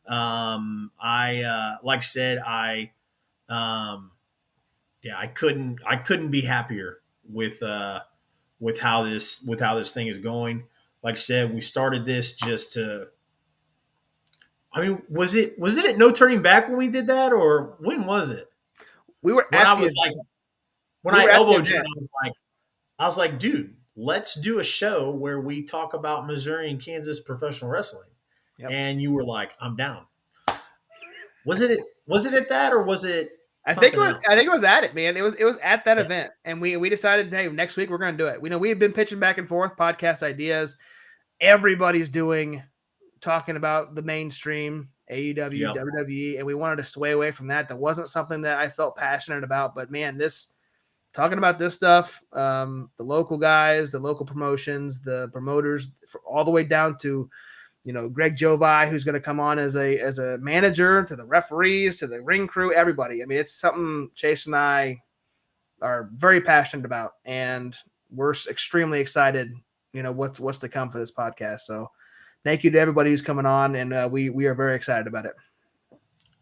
I like I said, I couldn't be happier with how this thing is going. Like I said, we started this just to. I mean, was it at No Turning Back when we did that, or when was it? We were When at I the was like, when we I were at the elbowed you, event. I was like, dude, let's do a show where we talk about Missouri and Kansas professional wrestling. Yep. And you were like, I'm down. Was it at that, or was it? I think it was at it, man. It was at that event, and we decided, hey, next week we're going to do it. We had been pitching back and forth podcast ideas. Everybody's talking about the mainstream AEW, WWE, and we wanted to sway away from that. That wasn't something that I felt passionate about, but man, talking about this stuff, the local guys, the local promotions, the promoters, all the way down to Greg Jovi, who's going to come on as a manager, to the referees, to the ring crew, everybody. I mean, it's something Chase and I are very passionate about, and we're extremely excited, what's to come for this podcast. So thank you to everybody who's coming on, and we are very excited about it.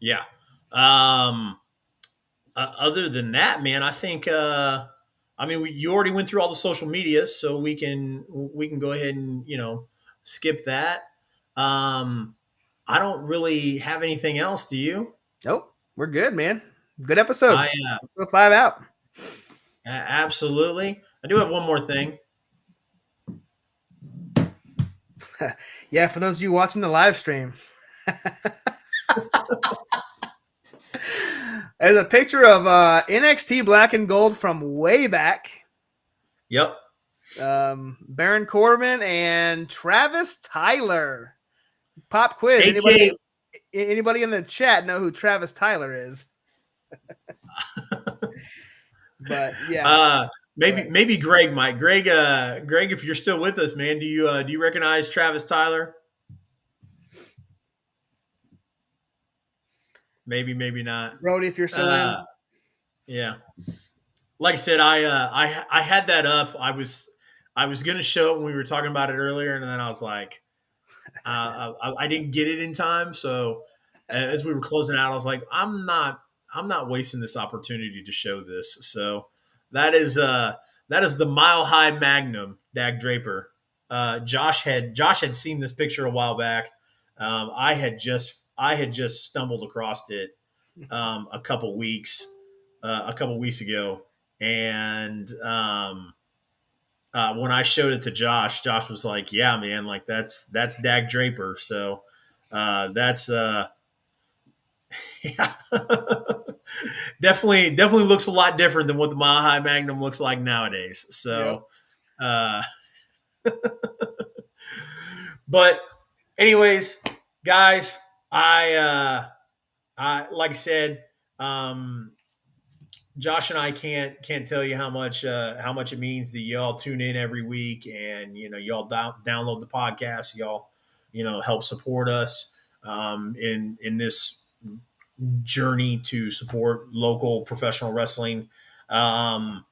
Yeah. Other than that, man, I think, you already went through all the social media, so we can go ahead and, skip that. I don't really have anything else. Do you? Nope. We're good, man. Good episode. I 5 out. Absolutely. I do have one more thing. Yeah, for those of you watching the live stream. There's a picture of NXT Black and Gold from way back. Yep. Baron Corbin and Travis Tyler. Pop quiz. AK. Anybody in the chat know who Travis Tyler is? But yeah. Maybe Greg might. Greg, if you're still with us, man, do you recognize Travis Tyler? Maybe not. Brody, if you're still in. Yeah. Like I said, I had that up. I was gonna show it when we were talking about it earlier, and then I was like, I didn't get it in time. So as we were closing out, I was like, I'm not wasting this opportunity to show this. So that is the Mile High Magnum, Dag Draper. Josh had seen this picture a while back. I had just stumbled across it a couple weeks ago, and when I showed it to Josh was like, "Yeah, man, like that's Dag Draper." So that's yeah. definitely looks a lot different than what the Mile High Magnum looks like nowadays. So, uh, but anyways, guys, I like I said, Josh and I can't tell you how much it means that y'all tune in every week, and y'all download the podcast. Y'all help support us in this journey to support local professional wrestling. Um,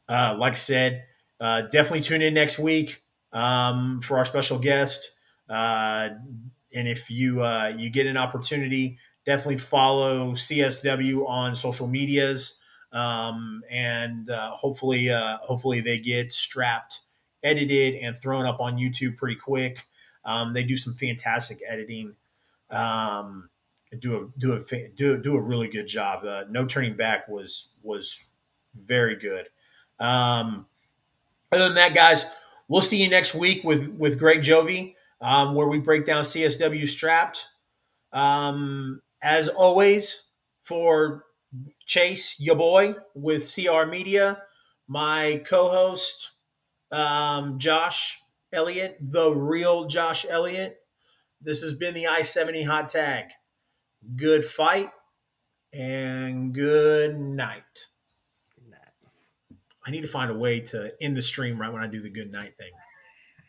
like I said, definitely tune in next week for our special guest. And if you get an opportunity, definitely follow CSW on social medias, and hopefully they get strapped, edited, and thrown up on YouTube pretty quick. They do some fantastic editing. Um, do a really good job. No Turning Back was very good. Um, Other than that, guys, we'll see you next week with Greg Jovi, where we break down CSW Strapped. As always, for Chase, your boy, with CR Media, my co-host, Josh Elliott, the real Josh Elliott. This has been the I-70 Hot Tag. Good fight and good night. I need to find a way to end the stream right when I do the good night thing.